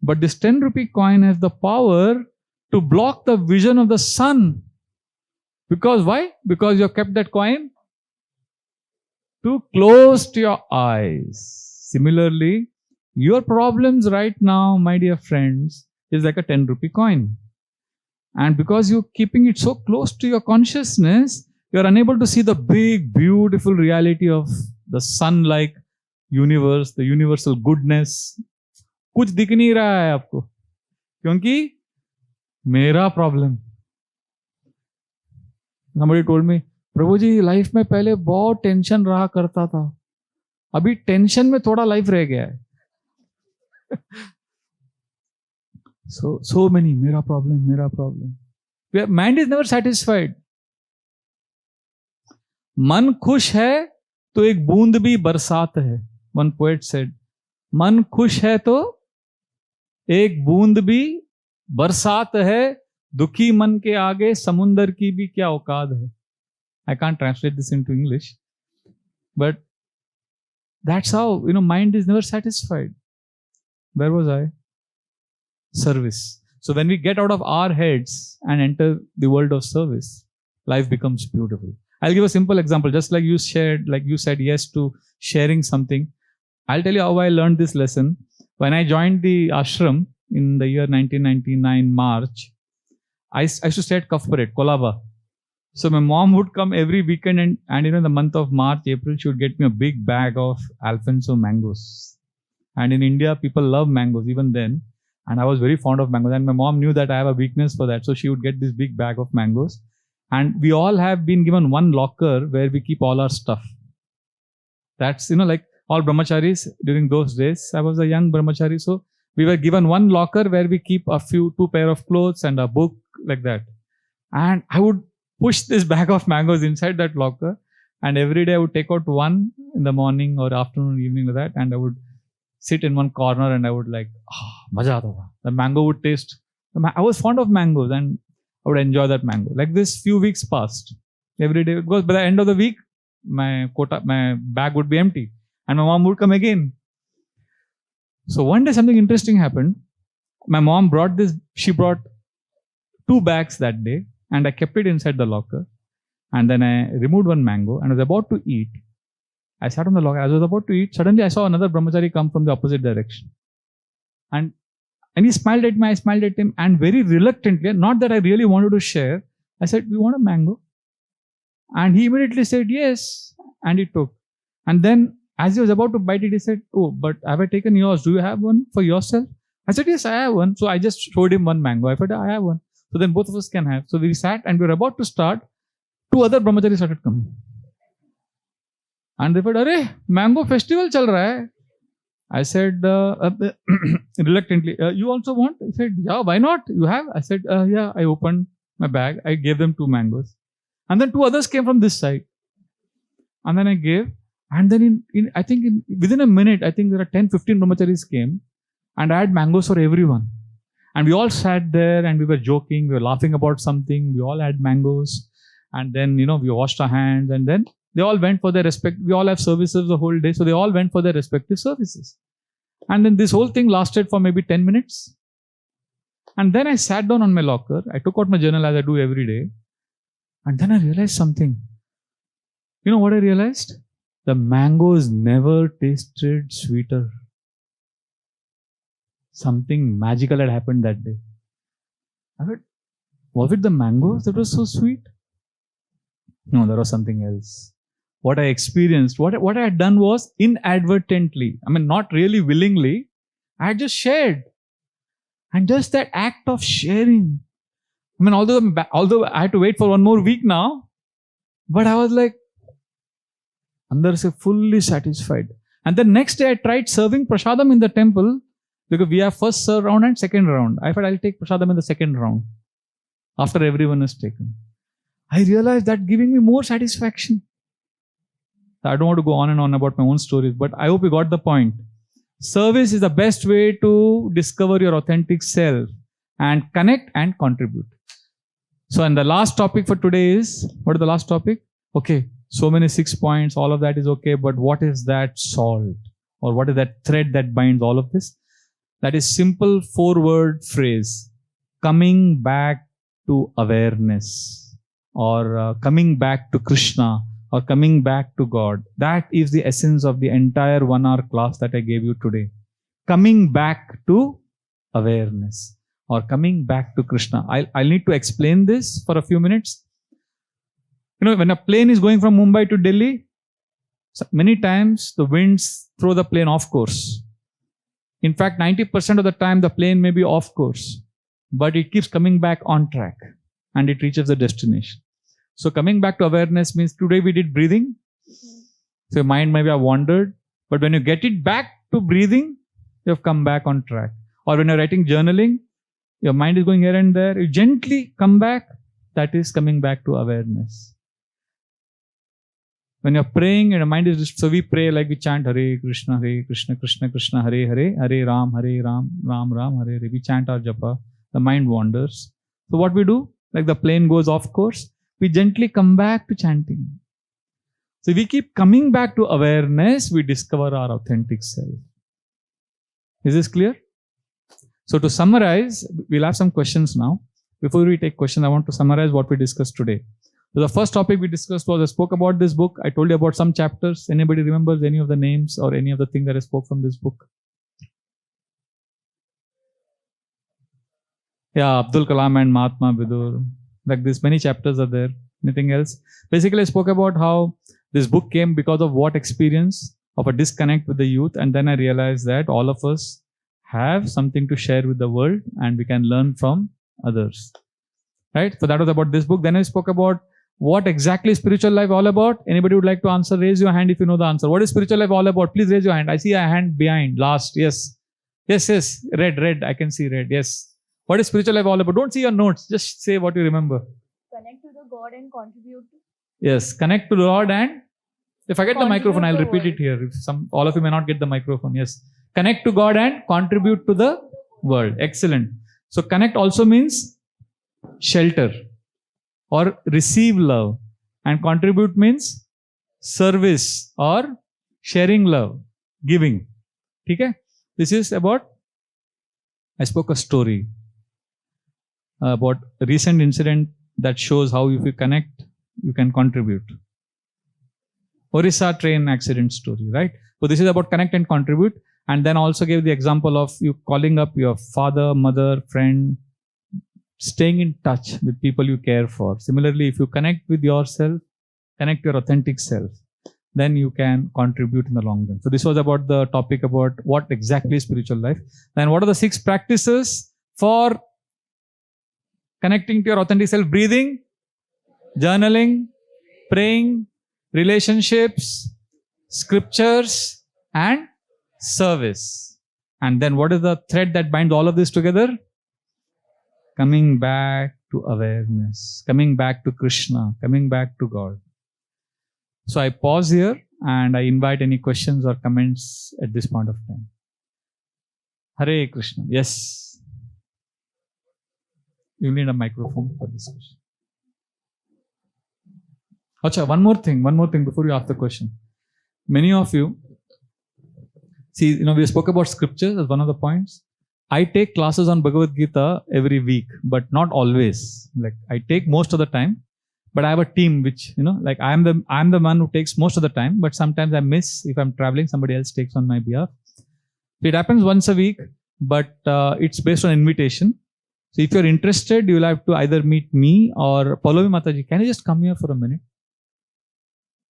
But this 10 rupee coin has the power to block the vision of the sun. Because why? Because you have kept that coin too close to your eyes. Similarly, your problems right now, my dear friends, is like a 10 rupee coin. And because you're keeping it so close to your consciousness, you're unable to see the big, beautiful reality of the sun-like universe, the universal goodness. कुछ दिख नहीं रहा है आपको क्योंकि मेरा problem. Somebody told me, प्रभु जी life में पहले बहुत टेंशन रहा करता था, अभी टेंशन में थोड़ा लाइफ रह गया है. So many, मेरा problem. Mind is never satisfied. मन खुश है तो एक बूंद भी बरसात है. One poet said, मन खुश है तो एक बूंद भी बरसात है, दुखी मन के आगे समुंदर की भी क्या औकात है. I can't translate this into English. But that's how, mind is never satisfied. Where was I? Service. So when we get out of our heads and enter the world of service, life becomes beautiful. I'll give a simple example. Just like you shared, like you said yes to sharing something. I'll tell you how I learned this lesson. When I joined the ashram in the year 1999 March, I used to stay at Kafparet, Kolaba. So my mom would come every weekend and in the month of March, April, she would get me a big bag of Alfonso mangoes. And in India, people love mangoes even then. And I was very fond of mangoes. And my mom knew that I have a weakness for that. So she would get this big bag of mangoes. And we all have been given one locker where we keep all our stuff. That's, like all brahmacharis during those days. I was a young brahmachari. So we were given one locker where we keep two pair of clothes and a book like that. And I would push this bag of mangoes inside that locker. And every day I would take out one in the morning or afternoon, evening like that. And I would sit in one corner and I would maja aata tha. The mango would taste. I was fond of mangoes and I would enjoy that mango. Like this, few weeks passed. Every day, because by the end of the week, my bag would be empty. And my mom would come again. So one day something interesting happened. My mom she brought 2 bags that day. And I kept it inside the locker. And then I removed one mango and I was about to eat. I sat on the locker. As I was about to eat, suddenly I saw another brahmachari come from the opposite direction. And he smiled at me, I smiled at him. And very reluctantly, not that I really wanted to share, I said, "You want a mango?" And he immediately said, "Yes." And he took. And then as he was about to bite it, he said, "Oh, but have I taken yours? Do you have one for yourself?" I said, "Yes, I have one." So I just showed him one mango. I said, "I have one." So then both of us can have. So we sat and we were about to start. 2 other brahmacharis started coming. And they said, "Arey, mango festival chal raha hai." I said, reluctantly, "You also want?" He said, "Yeah, why not? You have?" I said, "Yeah." I opened my bag. I gave them 2 mangoes. And then 2 others came from this side. And then I gave. And then within a minute, I think there are 10, 15 brahmacharis came. And I had mangoes for everyone. And we all sat there and we were joking. We were laughing about something. We all had mangoes. And then, we washed our hands. And then they all went for their we all have services the whole day. So they all went for their respective services. And then this whole thing lasted for maybe 10 minutes. And then I sat down on my locker. I took out my journal as I do every day. And then I realized something. You know what I realized? The mangoes never tasted sweeter. Something magical had happened that day. I thought, was it the mangoes that was so sweet? No, there was something else. What I experienced, what I had done was inadvertently, not really willingly, I had just shared. And just that act of sharing. Although I had to wait for one more week now, but I was like, andar se fully satisfied. And the next day I tried serving prasadam in the temple because we have first round and second round. I thought I'll take prasadam in the second round after everyone is taken. I realized that giving me more satisfaction. I don't want to go on and on about my own stories, but I hope you got the point. Service is the best way to discover your authentic self and connect and contribute. So, and the last topic for today is, what is the last topic? Okay, so many 6 points, all of that is okay, but what is that salt? Or what is that thread that binds all of this? That is simple 4-word phrase, coming back to awareness, or coming back to Krishna, or coming back to God. That is the essence of the entire 1-hour class that I gave you today. Coming back to awareness, or coming back to Krishna. I'll need to explain this for a few minutes. When a plane is going from Mumbai to Delhi, many times the winds throw the plane off course. In fact, 90% of the time the plane may be off course, but it keeps coming back on track and it reaches the destination. So coming back to awareness means today we did breathing. So your mind maybe have wandered, but when you get it back to breathing, you have come back on track. Or when you're writing journaling, your mind is going here and there, you gently come back, that is coming back to awareness. When you're praying and your mind is just, so we pray like we chant Hare Krishna, Krishna Krishna, Hare Hare, Hare Ram, Ram Ram, Hare Hare. We chant our japa. The mind wanders. So what we do, like the plane goes off course, we gently come back to chanting. So we keep coming back to awareness, we discover our authentic self. Is this clear? So to summarize, we'll have some questions now. Before we take questions, I want to summarize what we discussed today. So the first topic we discussed was I spoke about this book. I told you about some chapters. Anybody remembers any of the names or any of the things that I spoke from this book? Yeah, Abdul Kalam and Mahatma Vidur. Like this, many chapters are there. Anything else? Basically, I spoke about how this book came because of what experience of a disconnect with the youth. And then I realized that all of us have something to share with the world and we can learn from others. Right? So that was about this book. Then I spoke about what exactly spiritual life all about. Anybody would like to answer? Raise your hand if you know the answer. What is spiritual life all about? Please raise your hand. I see a hand behind. Last. Yes. Yes. Red. I can see red. Yes. What is spiritual life all about? Don't see your notes. Just say what you remember. Connect to the God and contribute. Yes. Connect to the Lord and if I get the microphone, I'll repeat world. it here. If all of you may not get the microphone. Yes. Connect to God and contribute to the world. Excellent. So connect also means shelter or receive love. And contribute means service or sharing love, giving. Okay? This is about, I spoke a story about a recent incident that shows how if you connect, you can contribute. Orissa train accident story, right? So this is about connect and contribute. And then also gave the example of you calling up your father, mother, friend, staying in touch with people you care for. Similarly, if you connect with yourself, connect your authentic self, then you can contribute in the long run. So this was about the topic about what exactly is spiritual life. Then what are the 6 practices for connecting to your authentic self? Breathing, journaling, praying, relationships, scriptures, and service. And then what is the thread that binds all of this together? Coming back to awareness, coming back to Krishna, coming back to God. So I pause here and I invite any questions or comments at this point of time. Hare Krishna. Yes. You need a microphone for this question. Acha, one more thing before you ask the question. Many of you, see, we spoke about scriptures as one of the points. I take classes on Bhagavad Gita every week, but not always. Like I take most of the time, but I have a team which, like I'm the one who takes most of the time, but sometimes I miss. If I'm traveling, somebody else takes on my behalf. So it happens once a week, but it's based on invitation. So if you're interested, you will have to either meet me or Paulomi Mataji. Can you just come here for a minute?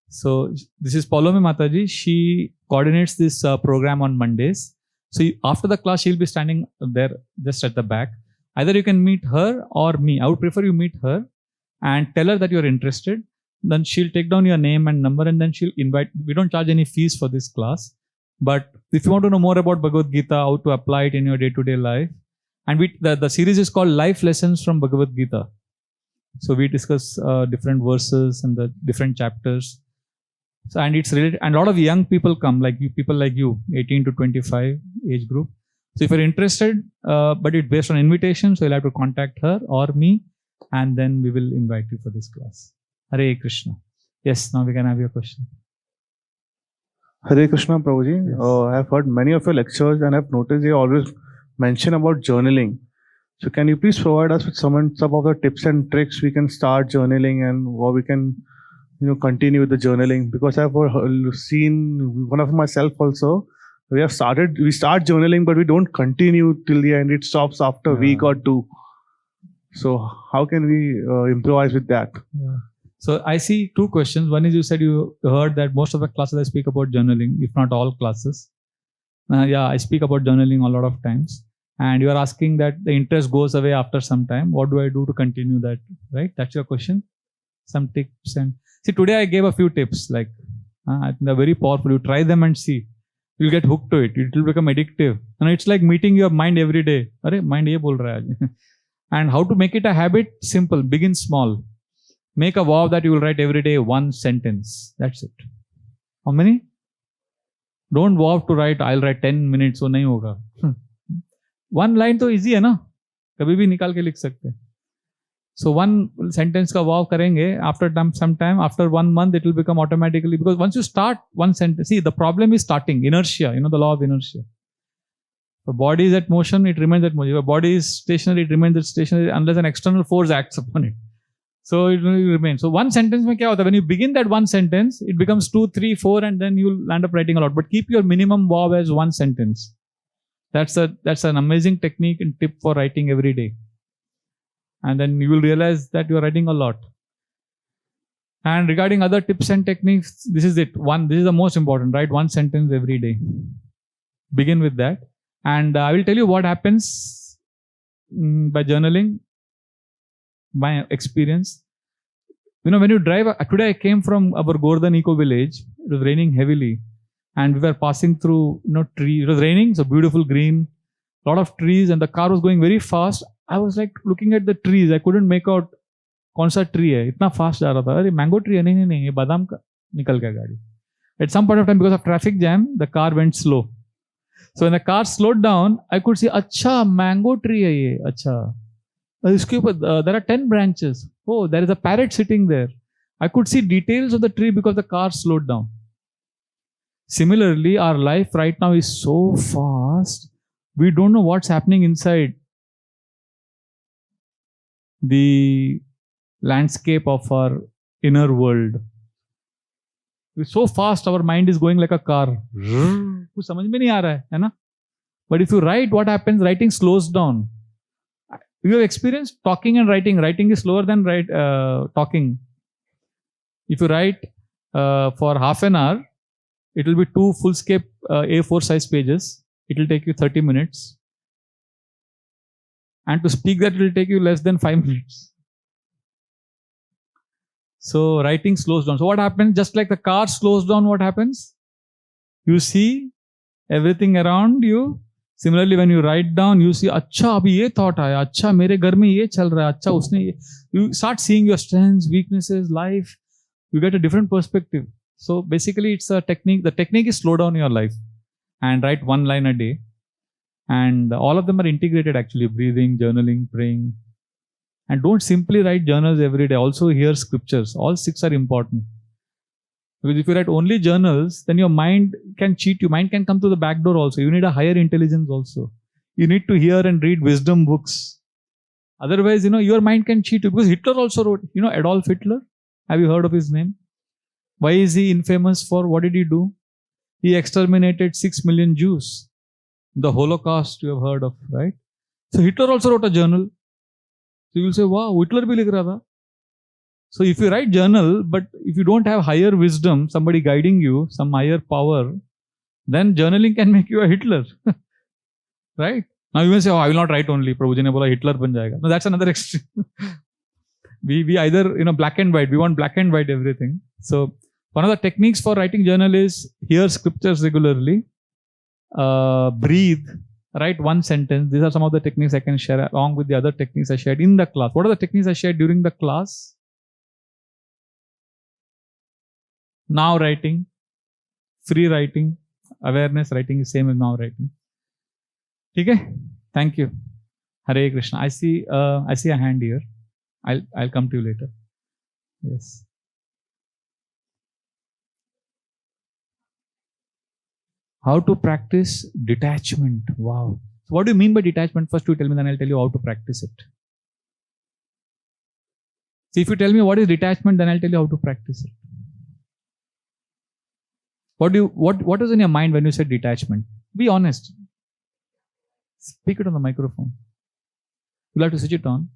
So this is Paulomi Mataji. She coordinates this program on Mondays. So after the class, she'll be standing there just at the back. Either you can meet her or me. I would prefer you meet her and tell her that you're interested. Then she'll take down your name and number and then she'll invite. We don't charge any fees for this class. But if you want to know more about Bhagavad Gita, how to apply it in your day-to-day life, and the series is called Life Lessons from Bhagavad Gita. So we discuss different verses and the different chapters. So, and it's related, and a lot of young people come, like you, people like you, 18 to 25 age group. So if you're interested, but it's based on invitation, so you'll have to contact her or me, and then we will invite you for this class. Hare Krishna. Yes, now we can have your question. Hare Krishna, Prabhuji. Yes. I have heard many of your lectures and I've noticed you always mention about journaling. So can you please provide us with some of the tips and tricks we can start journaling and how we can continue with the journaling? Because I've seen one of myself also. We start journaling, but we don't continue till the end. It stops after a week or two. So how can we improvise with that? Yeah. So I see 2 questions. One is you said you heard that most of the classes I speak about journaling, if not all classes. I speak about journaling a lot of times. And you are asking that the interest goes away after some time. What do I do to continue that? Right? That's your question. Some tips and see. Today I gave a few tips. Like I think they're very powerful. You try them and see. You'll get hooked to it. It will become addictive. And it's like meeting your mind every day. Arey, mind ye bol raha hai. And how to make it a habit? Simple. Begin small. Make a vow that you will write every day 1 sentence. That's it. How many? Don't vow to write, I'll write 10 minutes, so nahi hoga. 1 line to easy hai na? Kabhi bhi nikal ke likh sakte. So one sentence ka wow karenge, after some time, after 1 month, it will become automatically, because once you start one sentence, see, the problem is starting, inertia, the law of inertia. If a body is at motion, it remains at motion. If a body is stationary, it remains at stationary unless an external force acts upon it. So it will remain. So one sentence mein kya hota? When you begin that one sentence, it becomes 2, 3, 4, and then you'll end up writing a lot. But keep your minimum wow as one sentence. That's an amazing technique and tip for writing every day. And then you will realize that you are writing a lot. And regarding other tips and techniques, this is it. This is the most important. Write one sentence every day. Begin with that. And I will tell you what happens by journaling. My experience. When you drive, today I came from our Gordhan Eco Village. It was raining heavily. And we were passing through, trees. It was raining, so beautiful green, lot of trees, and the car was going very fast. I was like looking at the trees. I couldn't make out कौन सा tree है. इतना fast जा रहा था. अरे mango tree है, नहीं, ये बादाम का निकल गया गाड़ी. At some point of time, because of traffic jam, the car went slow. So when the car slowed down, I could see, अच्छा mango tree है ये, अच्छा. इसके ऊपर there are 10 branches. Oh, there is a parrot sitting there. I could see details of the tree because the car slowed down. Similarly, our life right now is so fast, we don't know what's happening inside the landscape of our inner world. It's so fast, our mind is going like a car. कुछ समझ में नहीं आ रहा है ना? But if you write, what happens? Writing slows down. You have experienced talking and writing. Writing is slower than talking. If you write for half an hour, it will be 2 full-scape A4 size pages. It will take you 30 minutes. And to speak that, it will take you less than 5 minutes. So writing slows down. So what happens? Just like the car slows down, what happens? You see everything around you. Similarly, when you write down, you see, अच्छा अभी ये thought आया, अच्छा मेरे घर में ये चल रहा है, अच्छा उसने ये. You start seeing your strengths, weaknesses, life. You get a different perspective. So basically, it's a technique. The technique is slow down your life and write 1 line a day. And all of them are integrated actually: breathing, journaling, praying. And don't simply write journals every day. Also hear scriptures. All 6 are important. Because if you write only journals, then your mind can cheat you. Mind can come to the back door also. You need a higher intelligence also. You need to hear and read wisdom books. Otherwise, your mind can cheat you. Because Hitler also wrote, Adolf Hitler. Have you heard of his name? Why is he infamous for? What did he do? He exterminated 6 million Jews. The Holocaust you have heard of, right? So Hitler also wrote a journal. So you will say, wow, Hitler bhi likh raha tha. So if you write journal, but if you don't have higher wisdom, somebody guiding you, some higher power, then journaling can make you a Hitler. Right? Now you may say, I will not write only. Prabhuji ne bola Hitler ban jayega. No, that's another extreme. we either, black and white. We want black and white everything. So one of the techniques for writing journal is hear scriptures regularly, breathe, write 1 sentence. These are some of the techniques I can share along with the other techniques I shared in the class. What are the techniques I shared during the class? Now writing, free writing, awareness writing is same as now writing. Okay? Thank you. Hare Krishna. I see a hand here. I'll come to you later. Yes. How to practice detachment? Wow. So what do you mean by detachment? First you tell me, then I'll tell you how to practice it. So if you tell me what is detachment, then I'll tell you how to practice it. What is in your mind when you say detachment? Be honest. Speak it on the microphone. You'll have to switch it on.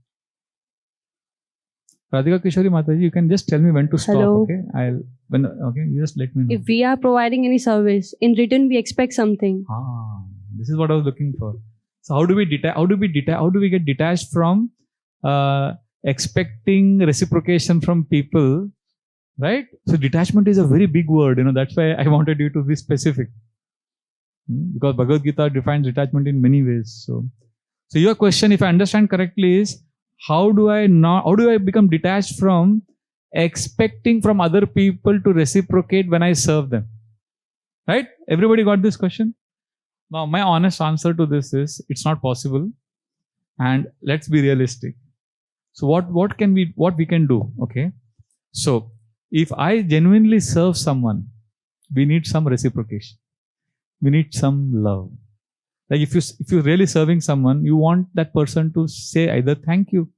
Radhika Kishori Mataji, you can just tell me when to stop. Hello. Okay, you just let me know. If we are providing any service, in return we expect something. This is what I was looking for. So how do we get detached from expecting reciprocation from people, right? So detachment is a very big word. That's why I wanted you to be specific, because Bhagavad Gita defines detachment in many ways. So your question, if I understand correctly, is how do I become detached from expecting from other people to reciprocate when I serve them? Right? Everybody got this question? Now, my honest answer to this is, it's not possible. And let's be realistic. So what we can do? Okay. So if I genuinely serve someone, we need some reciprocation. We need some love. Like if you're really serving someone, you want that person to say either thank you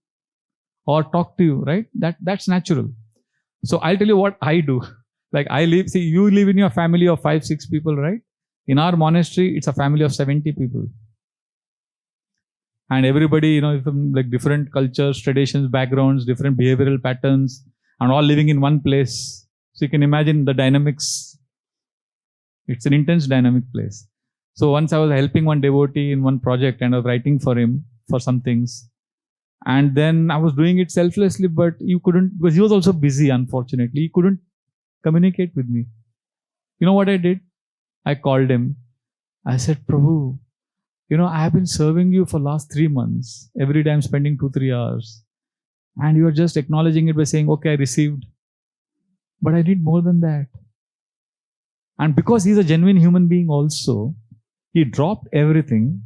or talk to you, right? That's natural. So I'll tell you what I do. Like you live in your family of 5-6 people, right? In our monastery, it's a family of 70 people. And everybody, from like different cultures, traditions, backgrounds, different behavioral patterns, and all living in one place. So you can imagine the dynamics. It's an intense dynamic place. So once I was helping one devotee in one project and I was writing for him for some things. And then I was doing it selflessly, but you couldn't, because he was also busy, unfortunately. He couldn't communicate with me. You know what I did? I called him. I said, Prabhu, I have been serving you for last 3 months. Every day I'm spending 2-3 hours. And you are just acknowledging it by saying, okay, I received. But I need more than that. And because he's a genuine human being also, he dropped everything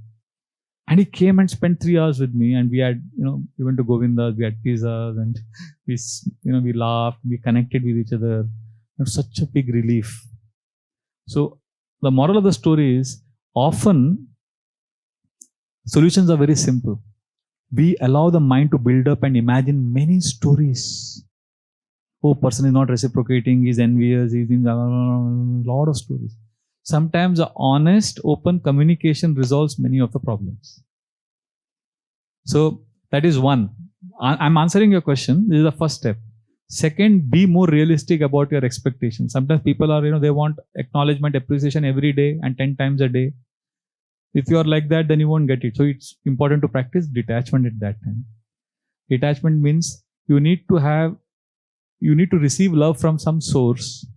and he came and spent 3 hours with me. And we had, we went to Govinda's, we had pizzas and we laughed, we connected with each other. It was such a big relief. So the moral of the story is often solutions are very simple. We allow the mind to build up and imagine many stories. Oh, person is not reciprocating, he's envious, he's in a lot of stories. Sometimes a honest, open communication resolves many of the problems. So that is one. I'm answering your question. This is the first step. Second, be more realistic about your expectations. Sometimes people are, they want acknowledgement, appreciation every day and 10 times a day. If you are like that, then you won't get it. So it's important to practice detachment at that time. Detachment means you need to receive love from some source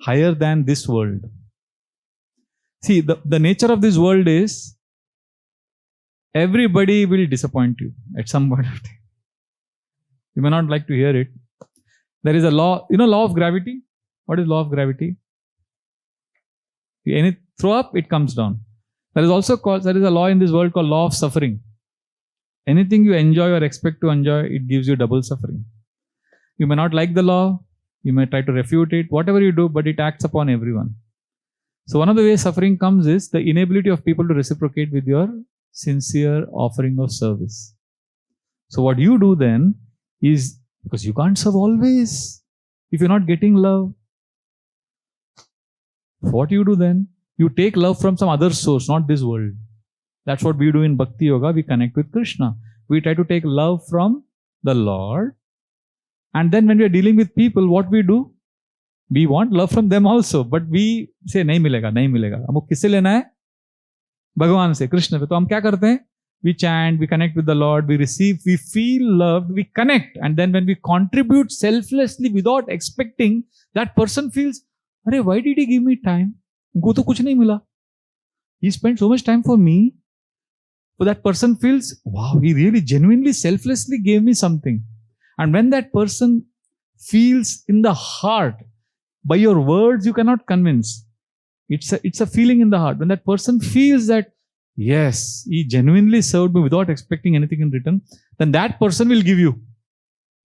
higher than this world. See, the nature of this world is everybody will disappoint you at some point of time. You may not like to hear it. There is a law, law of gravity. What is law of gravity? Any throw up, it comes down. There is a law in this world called law of suffering. Anything you enjoy or expect to enjoy, it gives you double suffering. You may not like the law, you may try to refute it, whatever you do, but it acts upon everyone. So one of the ways suffering comes is the inability of people to reciprocate with your sincere offering of service. So what you do then is, because you can't serve always if you're not getting love. What you do then? You take love from some other source, not this world. That's what we do in Bhakti Yoga. We connect with Krishna. We try to take love from the Lord. And then when we are dealing with people, what we do? We want love from them also. But we say, nahi milega, nahi milega. हमको किससे लेना है? भगवान से, कृष्ण पे. तो हम क्या करते हैं? We chant, we connect with the Lord, we receive, we feel loved, we connect. And then when we contribute selflessly without expecting, that person feels, Arey, why did he give me time? उनको तो कुछ नहीं मिला. He spent so much time for me. So that person feels, wow, he really genuinely, selflessly gave me something. And when that person feels in the heart, by your words you cannot convince. It's a feeling in the heart. When that person feels that, yes, he genuinely served me without expecting anything in return, then that person will give you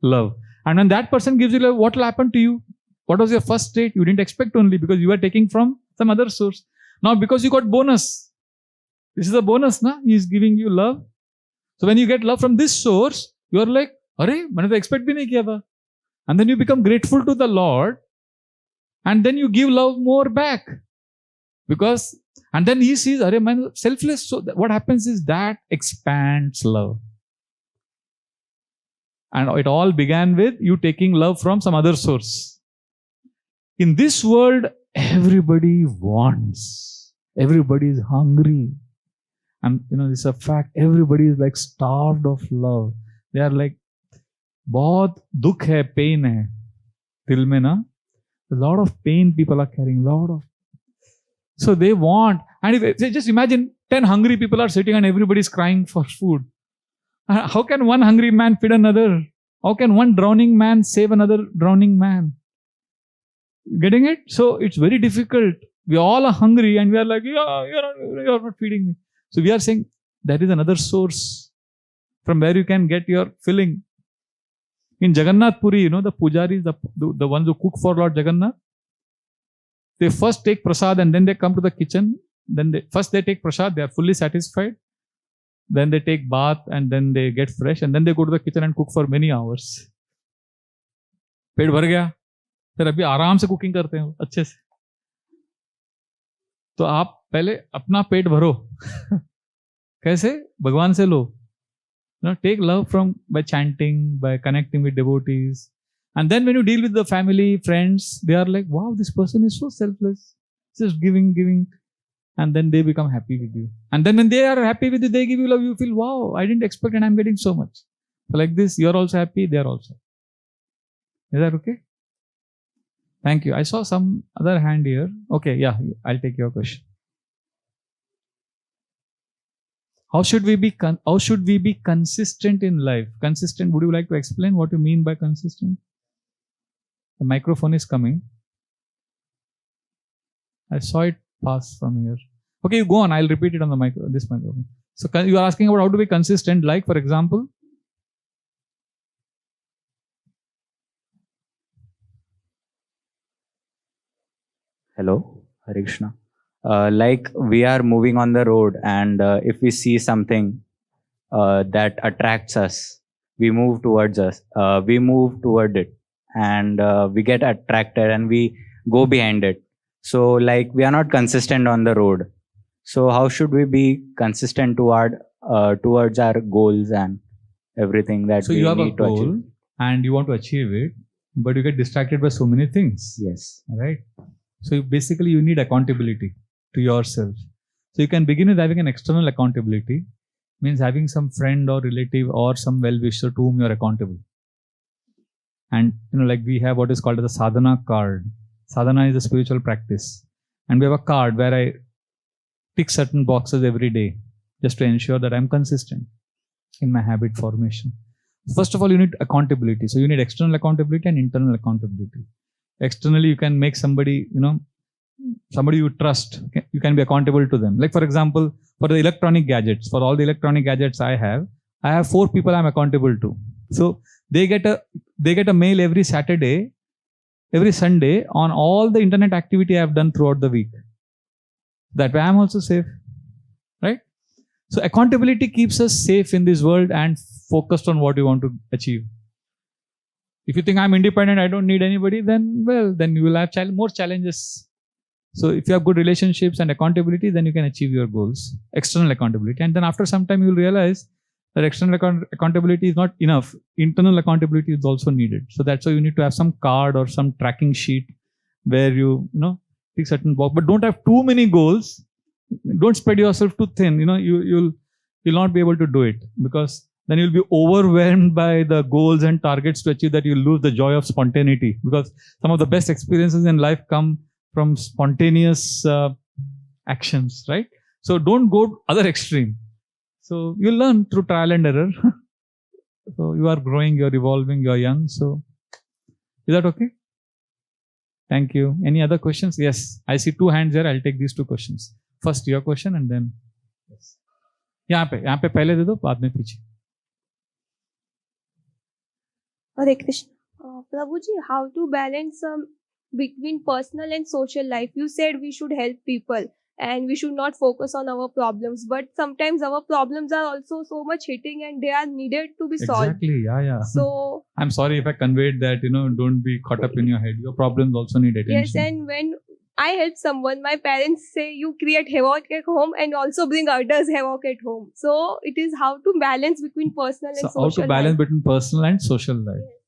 love. And when that person gives you love, what will happen to you? What was your first state? You didn't expect only because you were taking from some other source. Now because you got bonus. This is a bonus, na? He is giving you love. So when you get love from this source, you are like, Arey, maine to expect bhi nahi kiya tha. And then you become grateful to the Lord. And then you give love more back. And then he sees, Arey, man, selfless. So what happens is that expands love. And it all began with you taking love from some other source. In this world, everybody wants. Everybody is hungry. And it's a fact. Everybody is like starved of love. They are like, बहुत दुख है, pain है, दिल में ना. A lot of pain people are carrying. So they want. And if they just imagine 10 hungry people are sitting and everybody is crying for food. How can one hungry man feed another? How can one drowning man save another drowning man? Getting it? So it's very difficult. We all are hungry and we are like, you're not feeding me. So we are saying there is another source from where you can get your filling. In Jagannath Puri, the pujaris, the ones who cook for Lord Jagannath, they first take prasad and then they come to the kitchen. Then they take prasad, they are fully satisfied. Then they take bath and then they get fresh and then they go to the kitchen and cook for many hours. पेट भर गया, फिर अभी आराम से cooking करते हैं अच्छे से. तो आप पहले अपना पेट भरो. कैसे? भगवान से लो. Take love by chanting, by connecting with devotees. And then when you deal with the family, friends, they are like, wow, this person is so selfless. Just giving. And then they become happy with you. And then when they are happy with you, they give you love, you feel, wow, I didn't expect and I'm getting so much. So like this, you're also happy, they're also. Is that okay? Thank you. I saw some other hand here. Okay, yeah, I'll take your question. How should we be consistent in life? Consistent, would you like to explain what you mean by consistent? The microphone is coming. I saw it pass from here. Okay, you go on. I'll repeat it on the this microphone. So you are asking about how to be consistent, like for example? Hello, Hare Krishna. Like we are moving on the road and if we see something that attracts us, we move toward it and we get attracted and we go behind it. So like we are not consistent on the road. So how should we be consistent towards our goals and everything that we need to achieve? So you have a goal and you want to achieve it, but you get distracted by so many things. Yes. Right? So you need accountability to yourself. So you can begin with having an external accountability, means having some friend or relative or some well-wisher to whom you are accountable. And like we have what is called as a sadhana card. Sadhana is a spiritual practice. And we have a card where I tick certain boxes every day just to ensure that I'm consistent in my habit formation. First of all, you need accountability. So you need external accountability and internal accountability. Externally, you can make somebody, somebody you trust. You can be accountable to them. Like for example, for the electronic gadgets, for all the electronic gadgets I have 4 people I'm accountable to. So they get a mail every Saturday, every Sunday on all the internet activity I have done throughout the week. That way I am also safe. Right? So accountability keeps us safe in this world and focused on what you want to achieve. If you think I'm independent, I don't need anybody, then you will have more challenges. So if you have good relationships and accountability, then you can achieve your goals. External accountability. And then after some time, you will realize that external accountability is not enough. Internal accountability is also needed. So that's why you need to have some card or some tracking sheet where you take certain box, but don't have too many goals. Don't spread yourself too thin. You'll not be able to do it because then you'll be overwhelmed by the goals and targets to achieve that. You'll lose the joy of spontaneity because some of the best experiences in life come from spontaneous actions, right? So don't go other extreme. So you learn through trial and error. So you are growing, you are evolving, you are young. So is that okay? Thank you. Any other questions? Yes, I see 2 hands here. I'll take these 2 questions. First your question and then yes. यहाँ पे पहले दे दो, बाद में पीछे. Hare Krishna. Prabhuji, how to balance between personal and social life? You said we should help people and we should not focus on our problems, but sometimes our problems are also so much hitting and they are needed to be solved. Exactly, yeah. So I'm sorry if I conveyed that, don't be caught up in your head. Your problems also need attention. Yes, and when I help someone, my parents say you create havoc at home and also bring others havoc at home. So it is how to balance between personal and social life. How to balance between personal and social life. Yes.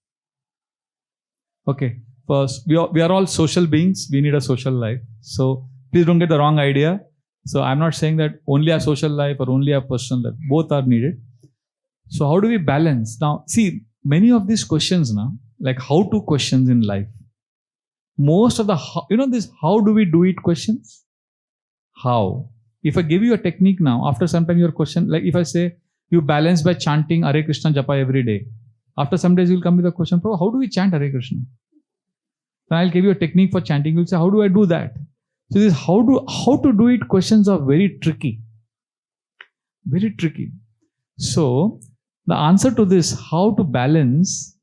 Okay. First, we are all social beings. We need a social life. So please don't get the wrong idea. So I'm not saying that only a social life or only a personal life. Both are needed. So how do we balance? Now, see, many of these questions now, like how to questions in life, most of the, this how do we do it questions? How? If I give you a technique now, after some time your question, like if I say you balance by chanting Hare Krishna Japa every day, after some days you'll come with a question, how do we chant Hare Krishna? Then I'll give you a technique for chanting. You'll say, how do I do that? So this how to do it questions are very tricky. Very tricky. So The answer to this, how to balance,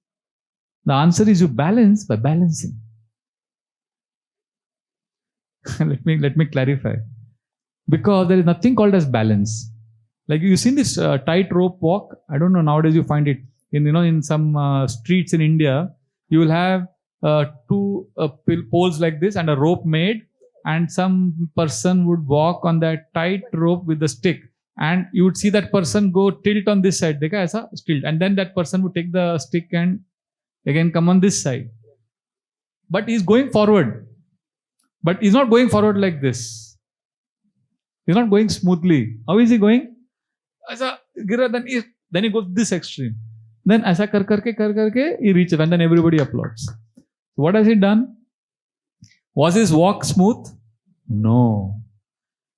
the answer is you balance by balancing. let me clarify. Because there is nothing called as balance. Like you've seen this tightrope walk. I don't know, nowadays you find it in some streets in India. You will have two poles like this and a rope made, and some person would walk on that tight rope with the stick, and you would see that person go tilt on this side, dekha aisa tilt, and then that person would take the stick and again come on this side. But he's going forward. But he's not going forward like this. He's not going smoothly. How is he going? Then he goes this extreme. Then aisa kar karke he reaches, and then everybody applauds. So what has he done? Was his walk smooth? No.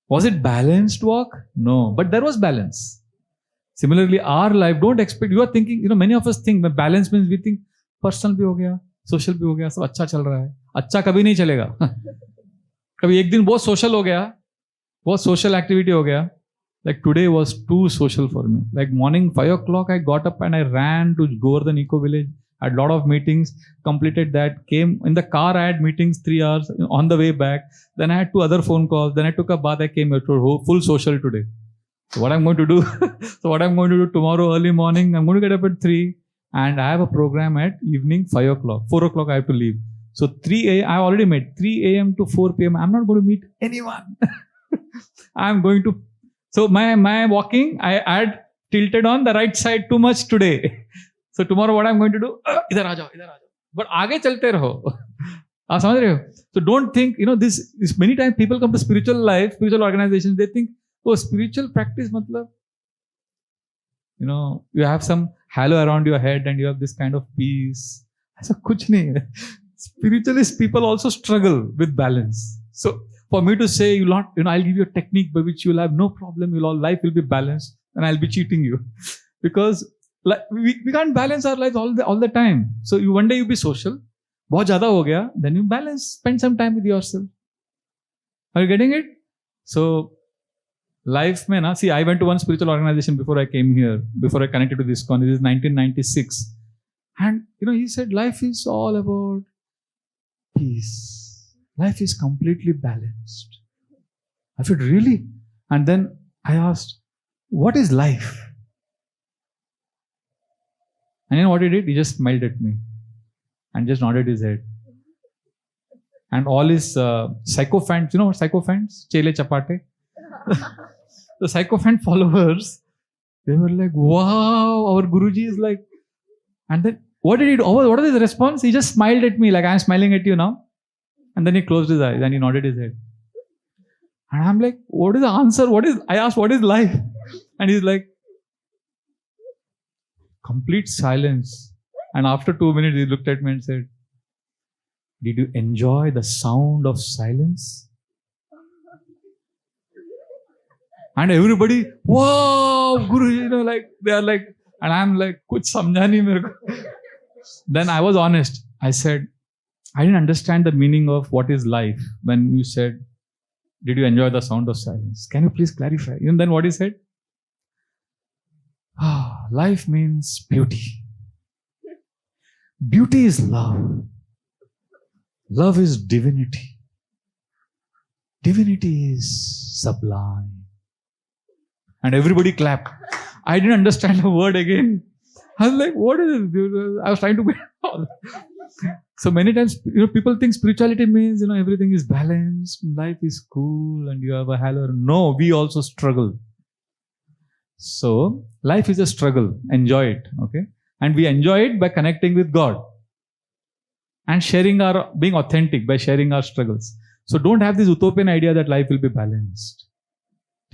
Was it balanced walk? No. But there was balance. Similarly, our life, don't expect, you are thinking, many of us think that balance means we think personal bhi ho gaya, social bhi ho gaya, सब अच्छा चल रहा है. अच्छा कभी नहीं चलेगा. कभी एक दिन बहुत social हो गया, बहुत social activity हो गया. Like today was too social for me. Like morning 5 o'clock, I got up and I ran to Govardhan Eco Village. Had a lot of meetings, completed that, came in the car, I had meetings 3 hours on the way back. Then I had 2 other phone calls. Then I took a bath, I came here to full social today. So what I'm going to do, tomorrow early morning, I'm going to get up at 3 and I have a program at evening 5 o'clock. 4 o'clock I have to leave. So 3 a.m. I already made 3 a.m. to 4 p.m. I'm not going to meet anyone. I'm going to. So my walking, I had tilted on the right side too much today. So tomorrow what I'm going to do? Idhar aa jao. But aage chalte raho. Aap samajh rahe ho? So don't think, this many times people come to spiritual life, spiritual organizations, they think, oh, spiritual practice matlab, you have some halo around your head and you have this kind of peace. Aisa kuch nahi hai. Spiritualist people also struggle with balance. So for me to say, I'll give you a technique by which you'll have no problem, life will be balanced, and I'll be cheating you. Because we can't balance our lives all the time. So one day you be social, bahut zyada ho gaya, then you balance, spend some time with yourself. Are you getting it? So life mein see, I went to one spiritual organization before I came here, before I connected to this con. This is 1996. And he said life is all about peace. Life is completely balanced. I said, really? And then I asked, what is life? And you know what he did? He just smiled at me and just nodded his head. And all his sycophants, you know what sycophants? Chele chapate. The sycophant followers, they were like, wow, our Guruji is like. And then what did he do? What is his response? He just smiled at me like, I'm smiling at you now. And then he closed his eyes and he nodded his head. And I'm like, what is the answer? I asked, what is life? And he's like, complete silence. And after 2 minutes, he looked at me and said, did you enjoy the sound of silence? And everybody, wow, Guru, they are like, and I'm like, kuch samjha nahi mere ko. Then I was honest. I said, I didn't understand the meaning of what is life when you said, did you enjoy the sound of silence? Can you please clarify? And then what he said? Life means beauty. Beauty is love. Love is divinity. Divinity is sublime. And everybody clapped. I didn't understand the word again. I was like, what is it? I was trying to get all. So many times, people think spirituality means, everything is balanced, life is cool, and you have a halo. No, we also struggle. So life is a struggle. Enjoy it, okay? And we enjoy it by connecting with God and being authentic by sharing our struggles. So don't have this utopian idea that life will be balanced.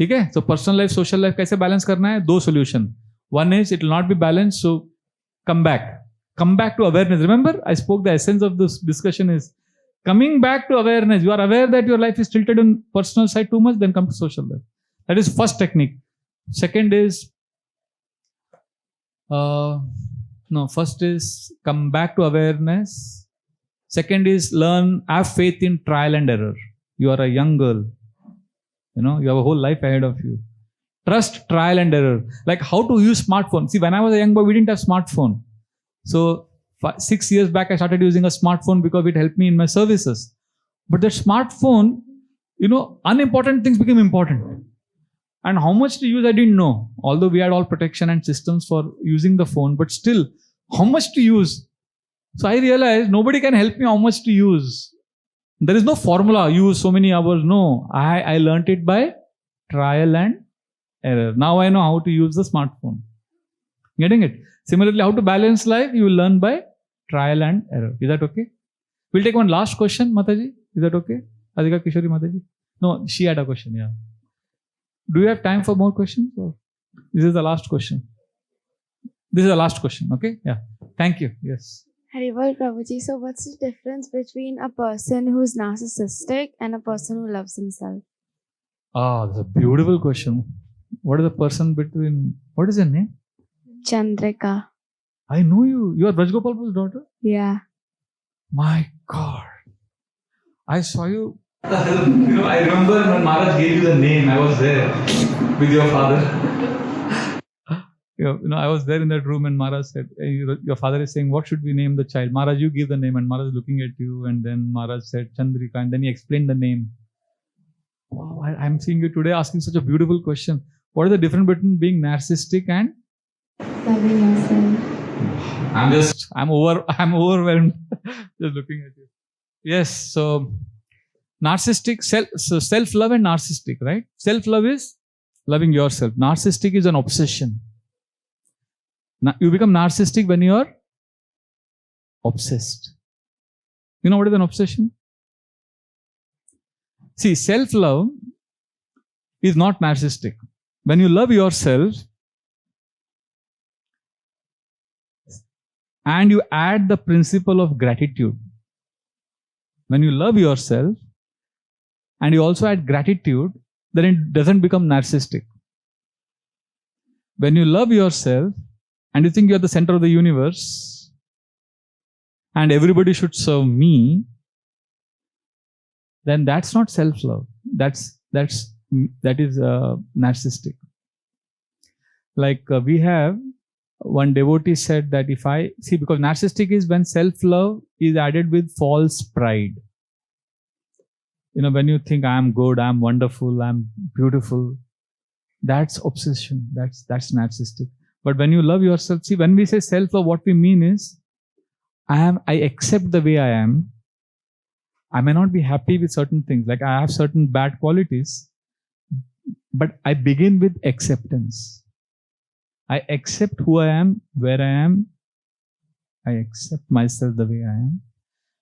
Okay? So personal life, social life, kaise balance karna hai? 2 solution. One is it will not be balanced, so come back. Come back to awareness. Remember, I spoke the essence of this discussion is coming back to awareness. You are aware that your life is tilted on personal side too much, then come to social life. That is first technique. Second is, first is come back to awareness. Second is have faith in trial and error. You are a young girl. You have a whole life ahead of you. Trust, trial and error. Like how to use smartphone. See, when I was a young boy, we didn't have smartphone. So 6 years back, I started using a smartphone because it helped me in my services. But that smartphone, unimportant things became important. And how much to use, I didn't know. Although we had all protection and systems for using the phone, but still, how much to use? So I realized nobody can help me how much to use. There is no formula, use so many hours. No, I learned it by trial and error. Now I know how to use the smartphone. Getting it? Similarly, how to balance life, you will learn by trial and error. Is that okay? We'll take one last question, Mataji. Is that okay? Adhika Kishori Mataji? No, she had a question, yeah. Do you have time for more questions? Or this is the last question. This is the last question, okay? Yeah. Thank you. Yes. Haribol Prabhuji, so what's the difference between a person who's narcissistic and a person who loves himself? That's a beautiful question. What is the person between, what is your name? Chandrika. I know you. You are Rajgopal's daughter? Yeah. My God. I saw you. I remember when Maharaj gave you the name, I was there with your father. I was there in that room and Maharaj said, your father is saying, what should we name the child? Maharaj, you give the name. And Maharaj is looking at you. And then Maharaj said, Chandrika. And then he explained the name. Wow, I'm seeing you today asking such a beautiful question. What is the difference between being narcissistic and Loving yourself. I'm overwhelmed just looking at you. Yes, so narcissistic, self-love and narcissistic, right? Self-love is loving yourself. Narcissistic is an obsession. You become narcissistic when you are obsessed. You know what is an obsession? See, self-love is not narcissistic. When you love yourself and you add the principle of gratitude, when you love yourself and you also add gratitude, then it doesn't become narcissistic. When you love yourself and you think you are the center of the universe and everybody should serve me, then that's not self-love. That is narcissistic. Like we have one devotee said that because narcissistic is when self-love is added with false pride. When you think I am good, I am wonderful, I am beautiful, that's obsession. That's narcissistic. But when you love yourself, see, when we say self-love, what we mean is I accept the way I am. I may not be happy with certain things, like I have certain bad qualities, but I begin with acceptance. I accept who I am, where I am. I accept myself the way I am.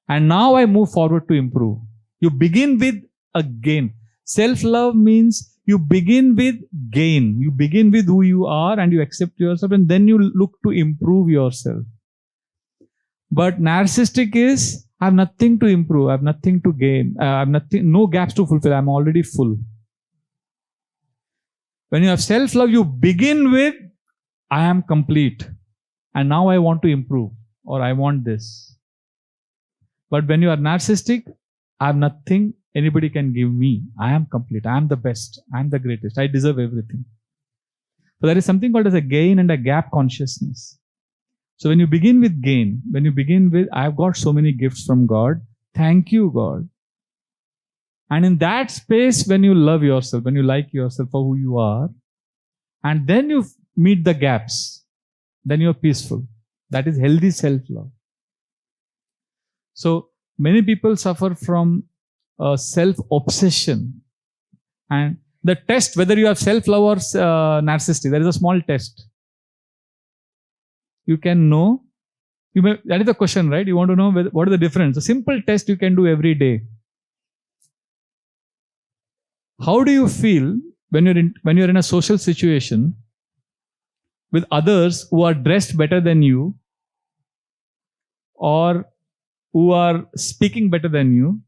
And now I move forward to improve. You begin with a gain. Self-love means you begin with gain. You begin with who you are and you accept yourself and then you look to improve yourself. But narcissistic is, I have nothing to improve. I have nothing to gain. I have no gaps to fulfill. I am already full. When you have self-love, you begin with, I am complete. And now I want to improve. Or I want this. But when you are narcissistic, I have nothing anybody can give me. I am complete. I am the best. I am the greatest. I deserve everything. So there is something called as a gain and a gap consciousness. So when you begin with gain, when you begin with, I have got so many gifts from God. Thank you, God. And in that space, when you love yourself, when you like yourself for who you are, and then you meet the gaps, then you're peaceful. That is healthy self-love. So many people suffer from self-obsession. And the test, whether you have self-love or narcissistic, there is a small test. You can know, that is the question, right? You want to know what is the difference. A simple test you can do every day. How do you feel when you're in a social situation with others who are dressed better than you, or who are speaking better than you,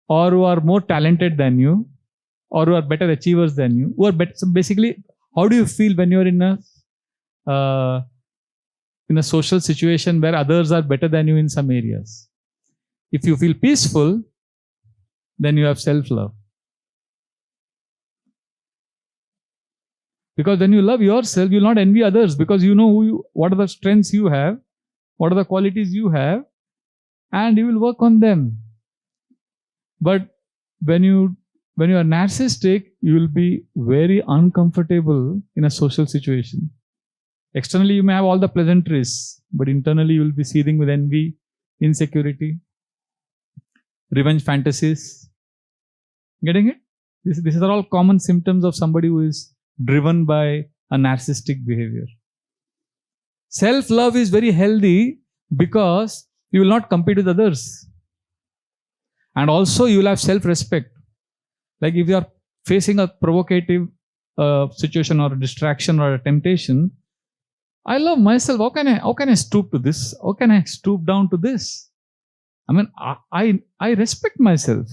or who are more talented than you, or who are better achievers than you, who are better? So basically, how do you feel when you're in a social situation where others are better than you in some areas? If you feel peaceful, then you have self-love. Because when you love yourself, you will not envy others, because you know what are the strengths you have, what are the qualities you have, and you will work on them. But when you are narcissistic, you will be very uncomfortable in a social situation. Externally, you may have all the pleasantries, but internally, you will be seething with envy, insecurity, revenge fantasies. Getting it? These are all common symptoms of somebody who is driven by a narcissistic behavior. Self-love is very healthy because you will not compete with others. And also you will have self-respect. Like if you are facing a provocative situation or a distraction or a temptation, I love myself. How can I stoop to this? How can I stoop down to this? I mean, I respect myself.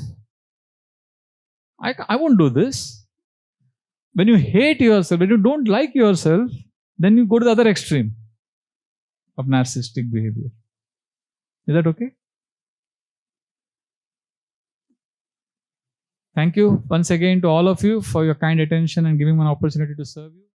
I won't do this. When you hate yourself, when you don't like yourself, then you go to the other extreme of narcissistic behavior. Is that okay? Thank you once again to all of you for your kind attention and giving me an opportunity to serve you.